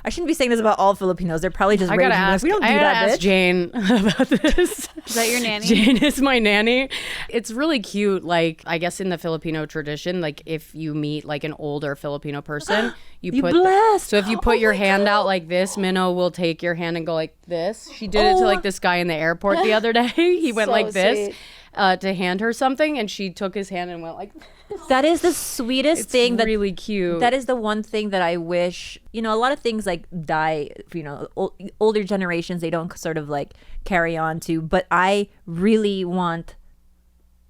shouldn't be saying this about all Filipinos. They're probably just I raging. gotta Like, ask. we don't do I gotta that, ask bitch. Jane about this. Is that your nanny? Jane is my nanny. It's really cute. Like, I guess in the Filipino tradition, like if you meet like an older Filipino person, you put. blessed. So if you put your hand out like this, Minnow will take your hand and go like this. She did it to like this guy in the airport the other day. He went So like this. sweet. To hand her something, and she took his hand and went like. That is the sweetest It's thing. really cute. That is the one thing that I wish, a lot of things like die, older generations, they don't sort of like carry on to, but I really want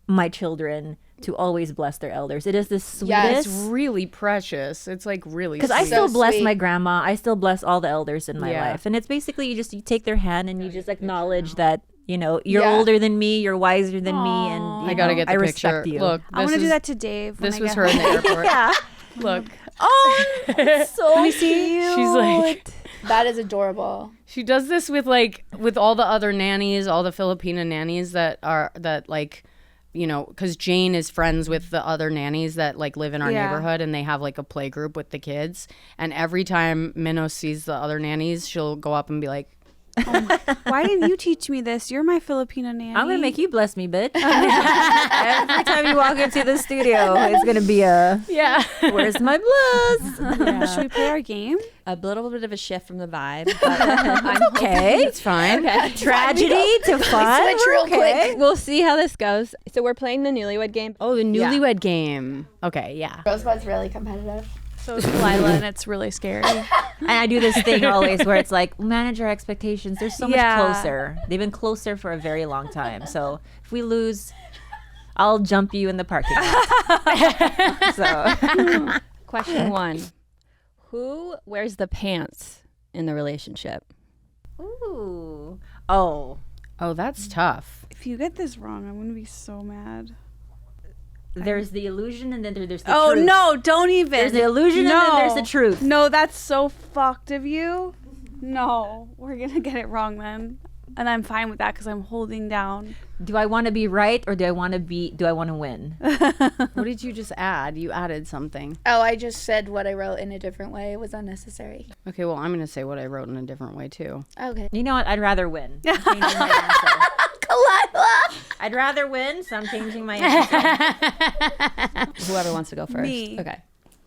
my children to always bless their elders. It is the sweetest. Yes. It's really precious. It's like really. Because I sweet. still So bless sweet. my grandma. I still bless all the elders in my Yeah. life. And it's basically you take their hand and you just acknowledge that, you're Yeah. older than me, you're wiser than me, and I gotta get the I picture. respect you. Look, I want to this do is- that to Dave. When This I was get her in the home. airport. Yeah. Look, Oh, so cute. she's like. That is adorable. She does this with all the other nannies, all the Filipino nannies that because Jane is friends with the other nannies that like live in our Yeah. neighborhood, and they have like a play group with the kids. And every time Minnow sees the other nannies, she'll go up and be like, Why didn't you teach me this? You're my Filipino nanny. I'm gonna make you bless me, bitch. Every time you walk into the studio, it's gonna be "Yeah, where's my bless? Should we play our game? A little bit of a shift from the vibe. But I'm Okay, it's fine." tragedy to fun. Switch real Okay. quick. We'll see how this goes. So we're playing the Newlywed game. Oh, the Newlywed game. Okay, yeah. Rosebud's really competitive. So is Khalyla, and it's really scary. And I do this thing always where it's like manage our expectations. They're so much Yeah. closer. They've been closer for a very long time. So if we lose, I'll jump you in the parking lot. So Question 1. Who wears the pants in the relationship? ooh, oh. Oh, that's tough. If you get this wrong, I'm gonna be so mad. There's the illusion and then there's the Oh truth. no! Don't even. There's the illusion and then there's the truth. No, that's so fucked of you. No, we're gonna get it wrong then, and I'm fine with that because I'm holding down. Do I want to be right or do I want to win? What did you just add? You added something. Oh, I just said what I wrote in a different way. It was unnecessary. Okay, well, I'm going to say what I wrote in a different way, too. Okay. You know what? I'd rather win. I'm changing my answer. Khalyla! I'd rather win, so I'm changing my answer. Whoever wants to go first. Me. Okay.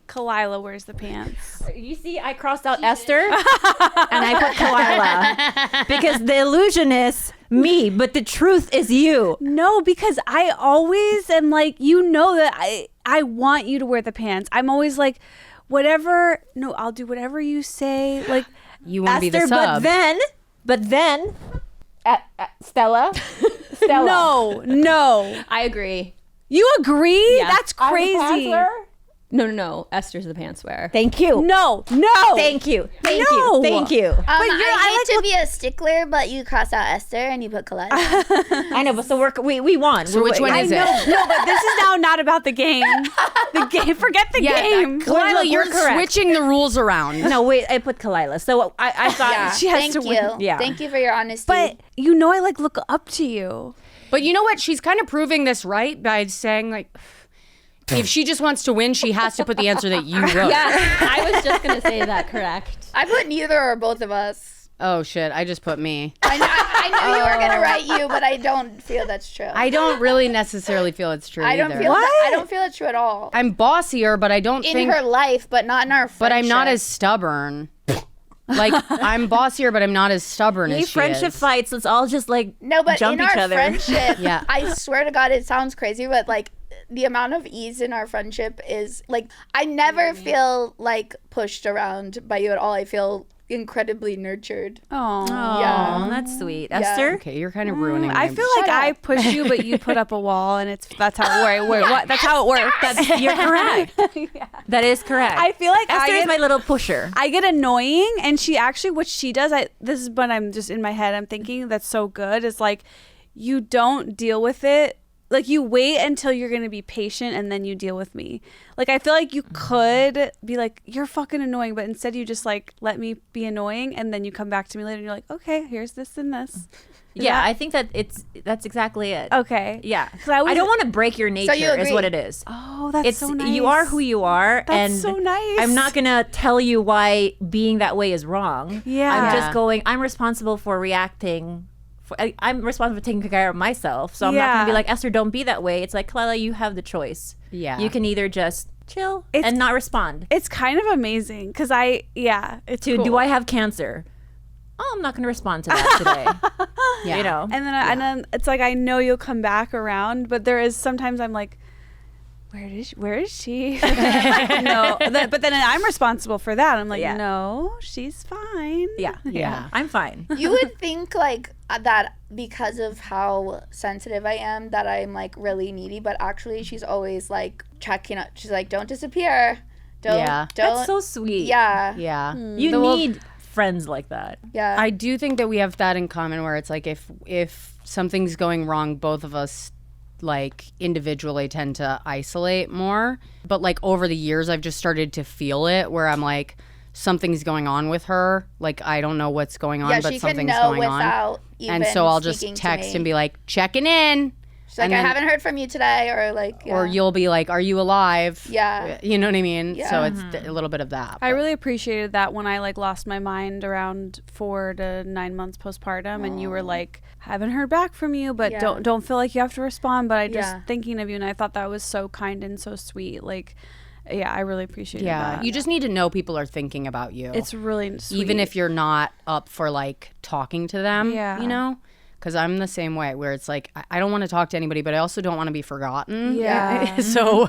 Khalyla wears the pants. You see, I crossed out Esther and I put Khalyla because the illusion is me, but the truth is you. No, because I always am like, that I want you to wear the pants. I'm always like, whatever. No, I'll do whatever you say. Like, You want to be the Esther, sub. but then, Stella. no. I agree. You agree? Yeah. That's crazy. No. Esther's the pants wearer. Thank you. No. Thank you. Thank No. you. Thank you. I hate to be a stickler, but you cross out Esther and you put Khalyla. I know, but so we won. So which one is it? No, but this is now not about the game. The game. Forget the game. Khalyla, you're correct. switching the rules around. No, wait, I put Khalyla. So I thought Yeah. She has Thank to you. win. Yeah. Thank you for your honesty. But I like look up to you. But you know what? She's kind of proving this right by saying, like, if she just wants to win, she has to put the answer that you wrote. Yeah, I was just going to say that, correct. I put neither or both of us. Oh shit! I just put me. I knew you were gonna write you, but I don't feel that's true. I don't really necessarily feel it's true. I don't either. feel I don't feel it's true at all. I'm bossier, but I don't in think her life, but not in our friendship. But I'm not as stubborn. Like I'm bossier, but I'm not as stubborn as she friendship is. fights. Let's all just like no, but jump in each our other. friendship, Yeah. I swear to God, it sounds crazy, but like the amount of ease in our friendship is like I never feel like pushed around by you at all. I feel incredibly nurtured. Oh. Yeah. That's sweet. Esther? Okay, you're kind of ruining. I feel like I push you, but you put up a wall, and that's how it works. That's how it works. You're correct. That is correct. I feel like Esther is my little pusher. I get annoying, and she actually, what she does, this is when I'm just in my head, I'm thinking that's so good, is like, you don't deal with it. Like, you wait until you're going to be patient, and then you deal with me. Like, I feel like you could be like, you're fucking annoying, but instead you just, like, let me be annoying, and then you come back to me later, and you're like, okay, here's this and this. Yeah, I think that's exactly it. Okay. Yeah. 'Cause I don't want to break your nature you is agree? what it is. Oh, that's so nice. You are who you are. That's and so nice. I'm not going to tell you why being that way is wrong. Yeah. I'm just going, I'm responsible for reacting. I'm responsible for taking care of myself. So I'm not going to be like, Esther, don't be that way. It's like, Khalyla, you have the choice. Yeah. You can either just chill It's- and not respond. It's kind of amazing, because it's cool. Do I have cancer? Oh, I'm not going to respond to that today. Yeah. You know? And then it's like, I know you'll come back around, but there is sometimes I'm like, where is she? No, but then I'm responsible for that. I'm like, Yeah. no, she's fine. Yeah. Yeah. I'm fine. You would think like that because of how sensitive I am that I'm like really needy, but actually she's always like checking up. She's like, don't disappear. Don't. That's so sweet. Yeah. Yeah. You need friends like that. Yeah. I do think that we have that in common, where it's like if something's going wrong, both of us like individually tend to isolate more. But like over the years, I've just started to feel it, where I'm like, something's going on with her. Like, I don't know what's going on, but she something's can know going on. without even And so I'll just speaking to text me. and be like, checking in. She's like, and I then- haven't heard from you today, or like, Or you'll be like, are you alive? Yeah. You know what I mean? Yeah. So it's a little bit of that. I but- really appreciated that when I like lost my mind around 4 to 9 months postpartum, and you were like, haven't heard back from you, but Yeah. don't feel like you have to respond. But I just Yeah. thinking of you, and I thought that was so kind and so sweet. Like, yeah, I really appreciated Yeah. that. You just need to know people are thinking about you. It's really sweet. Even if you're not up for like talking to them, Yeah. you know? Because I'm the same way, where it's like, I don't want to talk to anybody, but I also don't want to be forgotten. Yeah. So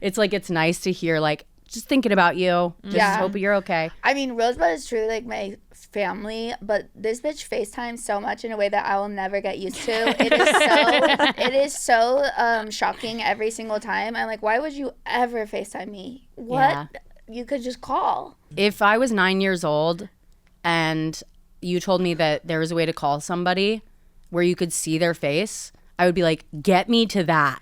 it's like, it's nice to hear like, just thinking about you. Just Yeah. hope you're okay. I mean, Rosebud is truly like my family, but this bitch FaceTimes so much in a way that I will never get used to. It is so shocking every single time. I'm like, why would you ever FaceTime me? What? Yeah. You could just call. If I was 9 years old and you told me that there was a way to call somebody where you could see their face, I would be like, get me to that.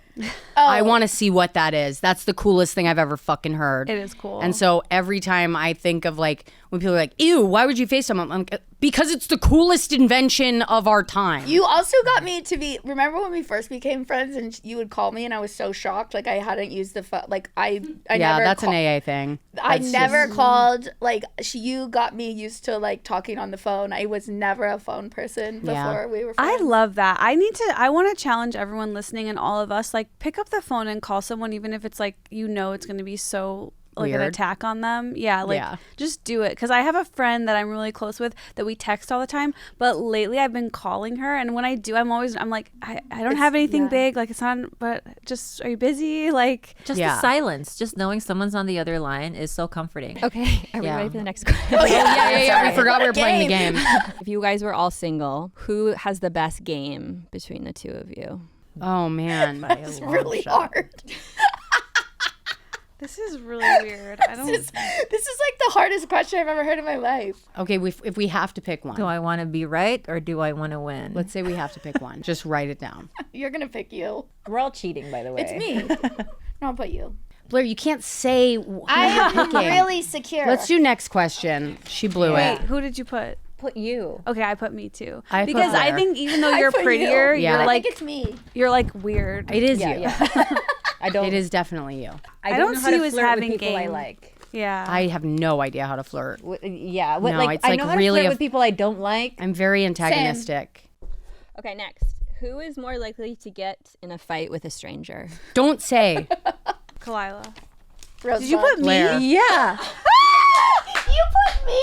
I want to see what that is. That's the coolest thing I've ever fucking heard. It is cool. And so every time I think of like, when people are like, ew, why would you FaceTime? I'm like, because it's the coolest invention of our time. You also got me to be. Remember when we first became friends and you would call me and I was so shocked, like I hadn't used the phone. Like I yeah, never. that's an AA thing. I That's never just- called. Like you got me used to like talking on the phone. I was never a phone person before Yeah. we were I friends. love that. I want to challenge everyone listening and all of us, like, pick up the phone and call someone, even if it's like, it's going to be so like an Weird. attack on them. Yeah, like Yeah. just do it. Because I have a friend that I'm really close with that we text all the time, but lately I've been calling her, and when I do, I'm like, I don't have anything big, like it's not, but just, are you busy? Like, Just Yeah. the silence, just knowing someone's on the other line is so comforting. Okay, are we Yeah. ready for the next question? I forgot we were playing the game. If you guys were all single, who has the best game between the two of you? Oh man. It's really hard. this is really weird. I don't. This is like the hardest question I've ever heard in my life. Okay, if we have to pick one, Do I want to be right or do I want to win? let's say we have to pick one. Just write it down. You're gonna pick you. We're all cheating, by the way. It's me. No, I'll put you. Blair, you can't say who I you're am picking. really secure. Let's do next question. She blew Wait, it. who did you put? Put you. Okay, I put me too. I put because I Blair. think even though I you're put you. prettier, Yeah. you're I like think it's me. weird. It is you. I don't. It is definitely you. I don't know see how to you as flirt with having people I game. like. Yeah. I have no idea how to flirt. Yeah. No, like it's I like know how to really flirt with people I don't like. I'm very antagonistic. Okay, next. Who is more likely to get in a fight with a stranger? Don't say. Khalyla. Rosebud. Did you put Blair. me? Yeah. You put me?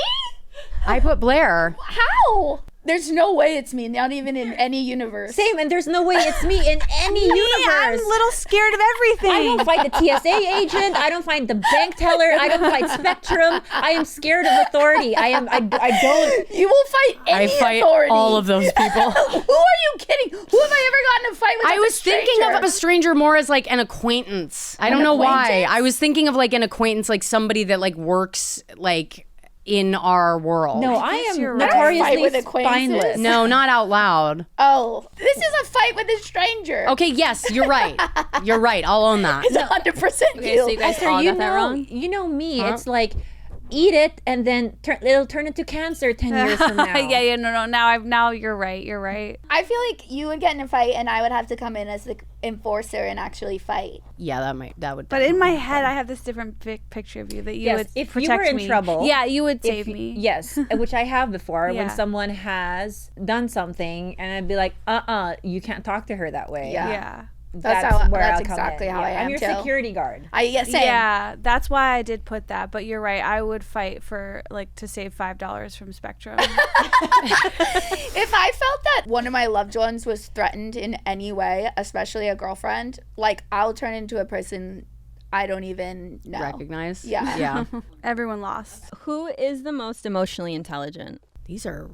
I put Blair. How? There's no way it's me, not even in any universe. Same, and there's no way it's me in any universe. I'm a little scared of everything. I don't fight the TSA agent. I don't fight the bank teller. I don't fight Spectrum. I am scared of authority. I don't. You will fight any I fight authority. all of those people. Who are you kidding? Who have I ever gotten in a fight with? I as was thinking of a stranger more as like an acquaintance. I don't know why. acquaintance? I was thinking of like an acquaintance, like somebody that like works like in our world. No, I guess am you're right. Fight notoriously with acquaintances? spineless. No, not out loud. Oh, this is a fight with a stranger. Okay, yes, you're right. You're right. I'll own that. It's 100% Okay, you. so you guys Esther, all you got that know, wrong? you know me. It's like eat it and then it'll turn into cancer 10 years from now. yeah, no. Now you're right. You're right. I feel like you would get in a fight and I would have to come in as the enforcer and actually fight. Yeah, that would. But in my head, I have this different picture of you that you Yes, would if you protect were in me. trouble, Yeah, you would If save you- me. Yes, which I have before when Yeah. someone has done something and I'd be like, you can't talk to her that way. Yeah. Yeah. That's That's how- where that's I'll come exactly in. how I I'm am, your too. security guard. Same. Yeah, that's why I did put that. But you're right. I would fight for like to save $5 from Spectrum. If I felt that one of my loved ones was threatened in any way, especially a girlfriend, like I'll turn into a person I don't even know. recognize. Yeah. Yeah. Everyone lost. Who is the most emotionally intelligent? These are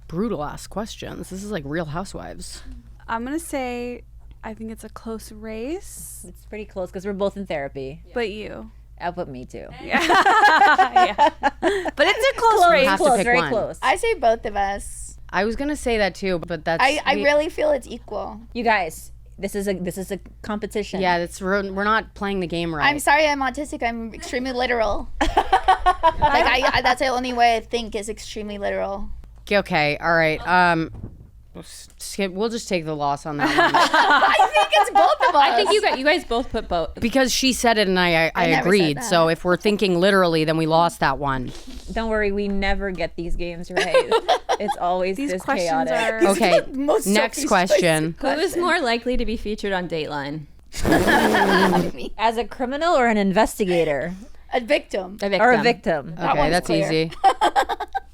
brutal ass questions. This is like Real Housewives. I'm gonna say, I think it's a close race, It's pretty close because we're both in therapy. but you. I'll put me too. Yeah. But it's a close race. have to Close, pick very one. close. I say both of us. I was gonna say that too, but that's. I really feel it's equal. You guys, this is a competition. Yeah, we're not playing the game right. I'm sorry I'm autistic. I'm extremely literal. Like that's the only way I think is extremely literal. Okay, all right. We'll just take the loss on that one I think it's both of us. I think you guys both put both. because she said it and I never said agreed. that. So if we're thinking literally, then we lost that one. Don't worry, we never get these games right. It's always These this questions chaotic. are. Okay, Most next Sophie's question. Who is more likely to be featured on Dateline? As a criminal or an investigator A victim. A victim. or a victim. Okay, one's that's clear. easy.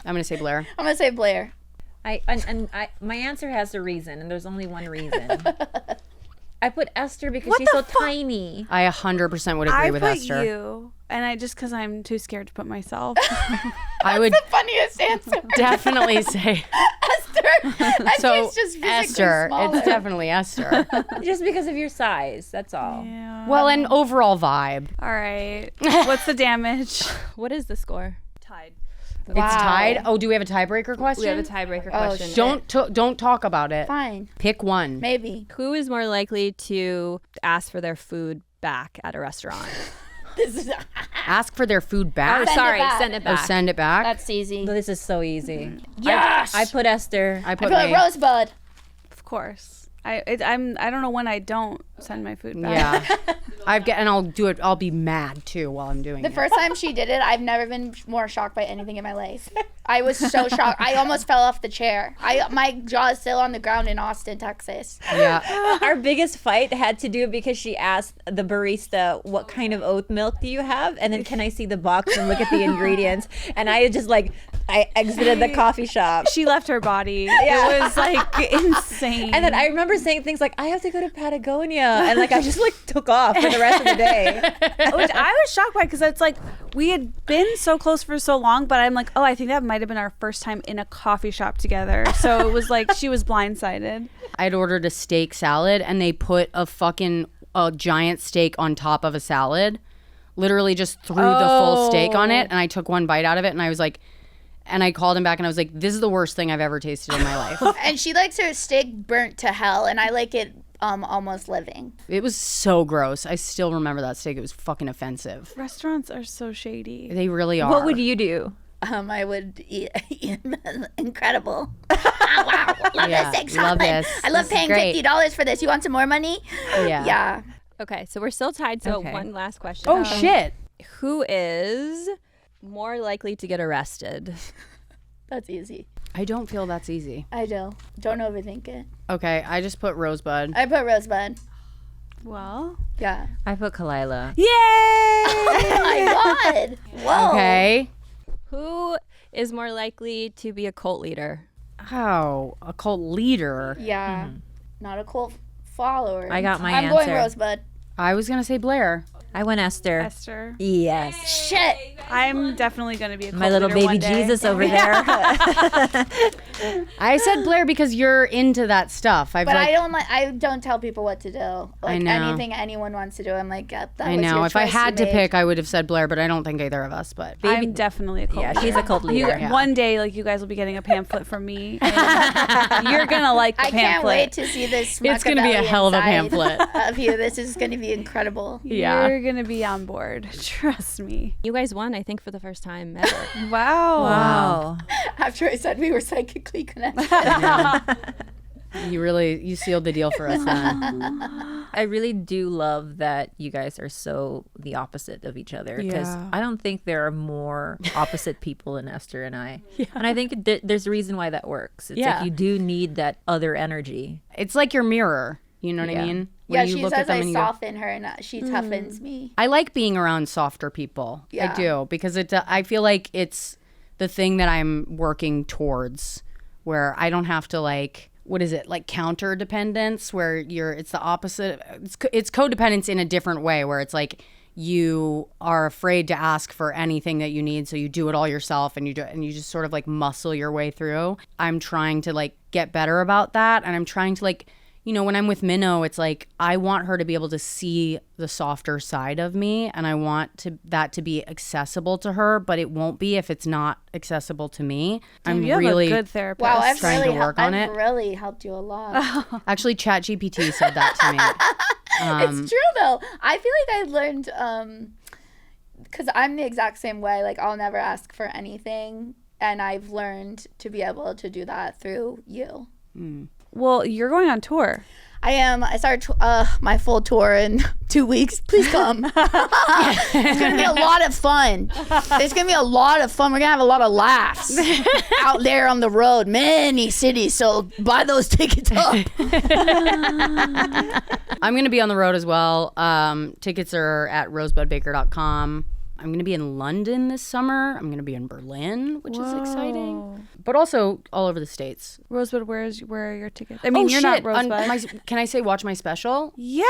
I'm gonna say Blair. I'm gonna say Blair. I my answer has a reason, and there's only one reason. I put Esther because What she's the so tiny. I 100% would agree I with put Esther. you, and I just because I'm too scared to put myself. I would Funniest answer. definitely say Esther. so. Esther's just physically Esther, smaller. it's definitely Esther. Just because of your size, that's all. Yeah. Well, and overall vibe. All right. What's the damage? What is the score? Tied. It's tied. Oh, do we have a tiebreaker question? We have a tiebreaker question. shit. Don't talk about it. Fine. Pick one. Maybe. Who is more likely to ask for their food back at a restaurant? This is Ask for their food back. Send it back. send it Or back. send it back. that's easy. This is so easy. Yes. I put Esther. I I put feel like me. Rosebud. Of course. I don't know when I don't send my food back. Yeah. and I'll do it. I'll be mad too while I'm doing The it. first time she did it, I've never been more shocked by anything in my life. I was so shocked. I almost fell off the chair. My jaw is still on the ground in Austin, Texas. Yeah. Our biggest fight had to do because she asked the barista, "What kind of oat milk do you have?" And then, "Can I see the box and look at the ingredients?" And I just I exited the coffee shop. She left her body. Yeah. It was like insane. And then I remember saying things like, "I have to go to Patagonia," and I just took off for the rest of the day. Which I was shocked by because it's like we had been so close for so long, but I'm like, oh, I think that might have been our first time in a coffee shop together. So it was like she was blindsided. I'd ordered a steak salad and they put a giant steak on top of a salad. Literally just threw the full steak on it, and I took one bite out of it, and I was like, and I called him back and I was like, this is the worst thing I've ever tasted in my life. And she likes her steak burnt to hell, and I like it almost living. It was so gross. I still remember that steak. It was fucking offensive. Restaurants are so shady. They really are. What would you do? I would eat incredible. Wow, love Yeah, this steak love salad. this. I love This is paying great. $50 for this. You want some more money? Yeah. Yeah. Okay, so we're still tied. So Okay. one last question. Oh, shit. Who is more likely to get arrested? That's easy. I don't feel that's easy. I do. Don't overthink it. Okay, I just put Rosebud. I put Rosebud. Well, Yeah. I put Khalyla. yay! Oh my God. Whoa. Okay. Who is more likely to be a cult leader? Oh, a cult leader. Yeah. Not a cult follower. I got my I'm going answer. Rosebud. I was gonna say Blair. I went Esther. Esther. Yes. Shit. I'm definitely going to be a My cult little leader one baby day. Jesus over there. I said Blair because you're into that stuff. But I don't tell people what to do. Like know. anything anyone wants to do, I'm like, yep, that I was know. your If I choice had you to made. pick, I would have said Blair, but I don't think either of us. But I'm definitely a cult Yeah, leader. she's a cult You, leader. One day, like, you guys will be getting a pamphlet from me. And you're going to like the I pamphlet. can't wait to see this. It's gonna be a Smuckabelly hell of a inside pamphlet. of you. This is gonna be incredible. Yeah. You're going to be on board. Trust me. You guys won, I think, for the first time ever. Wow. Wow. After I said we were psychically connected. You sealed the deal for us then. I really do love that you guys are so the opposite of each other because Yeah. I don't think there are more opposite people than Esther and I. Yeah. And I think there's a reason why that works. It's Yeah. like you do need that other energy. It's like your mirror. You know what I Yeah. mean? Yeah, When you she look at says them I and you go, soften her and she toughens me. I like being around softer people. Yeah. I do because I feel like it's the thing that I'm working towards, where I don't have to like, what is it, like counter dependence, where it's the opposite. It's codependence in a different way, where it's like you are afraid to ask for anything that you need, so you do it all yourself, and you just sort of like muscle your way through. I'm trying to like get better about that, and I'm trying to like, you know, when I'm with Minnow, it's like I want her to be able to see the softer side of me, and I want that to be accessible to her, but it won't be if it's not accessible to me. I'm You have really a good therapist. Wow, I've trying to really, work on it. I've really helped you a lot. actually ChatGPT said that to me. It's true though. I feel like I learned because I'm the exact same way. Like I'll never ask for anything, and I've learned to be able to do that through you. Well, you're going on tour. I am. I start my full tour in 2 weeks. Please come. It's gonna be a lot of fun. It's gonna be a lot of fun. We're gonna have a lot of laughs out there on the road, many cities. So buy those tickets up. I'm going to be on the road as well. Tickets are at rosebudbaker.com. I'm going to be in London this summer. I'm going to be in Berlin, which is exciting. But also all over the States. Rosebud, where are your tickets? I mean, you're not Rosebud. Can I say watch my special? Yeah.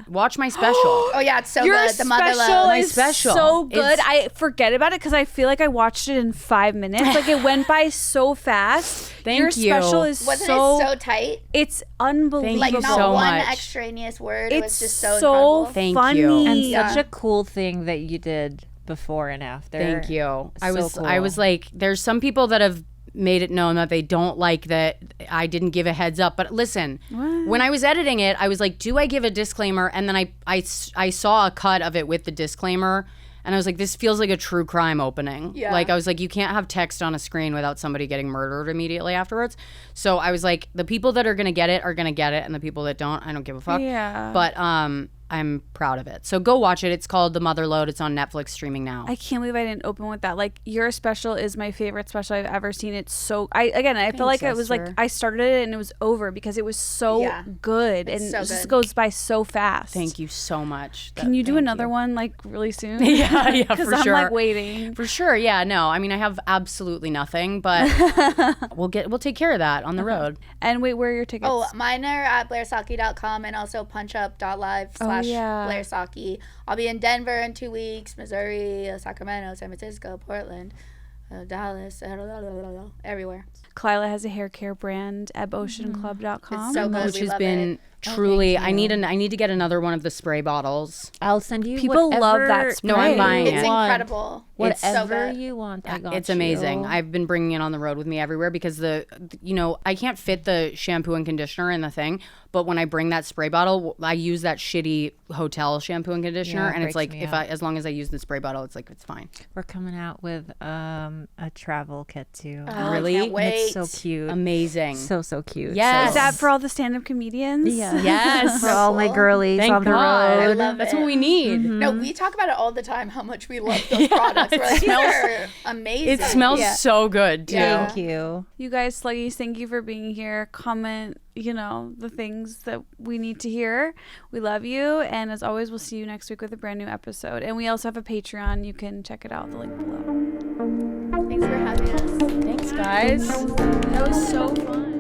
Shit, watch my special. Oh yeah, it's so Your good. The mother special love. My is special. so good. It's- I forget about it because I feel like I watched it in 5 minutes. Like it went by so fast. Thank Your you. special is Wasn't so, it so tight? it's unbelievable. Like you not so one much. extraneous word. It It's was just so incredible. Thank funny. you. And Yeah. such a cool thing that you did before and after. Thank you. I So was cool. like, there's some people that have made it known that they don't like that I didn't give a heads up. But listen, when I was editing it, I was like, do I give a disclaimer? And then I saw a cut of it with the disclaimer. And I was like, this feels like a true crime opening. Yeah. Like, I was like, you can't have text on a screen without somebody getting murdered immediately afterwards. So I was like, the people that are going to get it are going to get it. And the people that don't, I don't give a fuck. Yeah. But I'm proud of it. So go watch it. It's called The Motherlode. It's on Netflix streaming now. I can't believe I didn't open with that. Like your special is my favorite special I've ever seen. It's so I feel like it was like Esther. I started it and it was over because it was so Yeah. good and so it just good. goes by so fast. Thank you so much. Can you do Thank another you. one like really soon? Yeah, Because for I'm sure. like waiting. For sure, yeah. No, I mean, I have absolutely nothing, but we'll take care of that on the road. And wait, where are your tickets? Oh, mine are at blairsocci.com and also punchup.live/blairsocci. I'll be in Denver in 2 weeks, Missouri, Sacramento, San Francisco, Portland, Dallas, everywhere. Khalyla has a hair care brand at oceanclub.com. It's so good. Which We has love been it. truly. I need to get another one of the spray bottles. I'll send you People love whatever that spray. No, I'm buying It's it. incredible. It's so Whatever good. you want, I got It's amazing. you. I've been bringing it on the road with me everywhere because I can't fit the shampoo and conditioner in the thing, but when I bring that spray bottle, I use that shitty hotel shampoo and conditioner, Yeah, it and it's breaks like me if out. as long as I use the spray bottle, it's like it's fine. We're coming out with a travel kit too. Oh, Really? Can't And wait. it's so cute. Amazing. So cute. Yes. Is that for all the stand-up comedians? Yeah. Yes. For all my girlies Thank on the God. road. I love That's it. what we need. No, we talk about it all the time, how much we love those products. We're like, these are amazing. It smells so good too. Yeah. Thank you. You guys, sluggies, thank you for being here. Comment, the things that we need to hear. We love you. And as always, we'll see you next week with a brand new episode. And we also have a Patreon. You can check it out. The link below. Thanks for having us. Thanks, guys. That was so fun.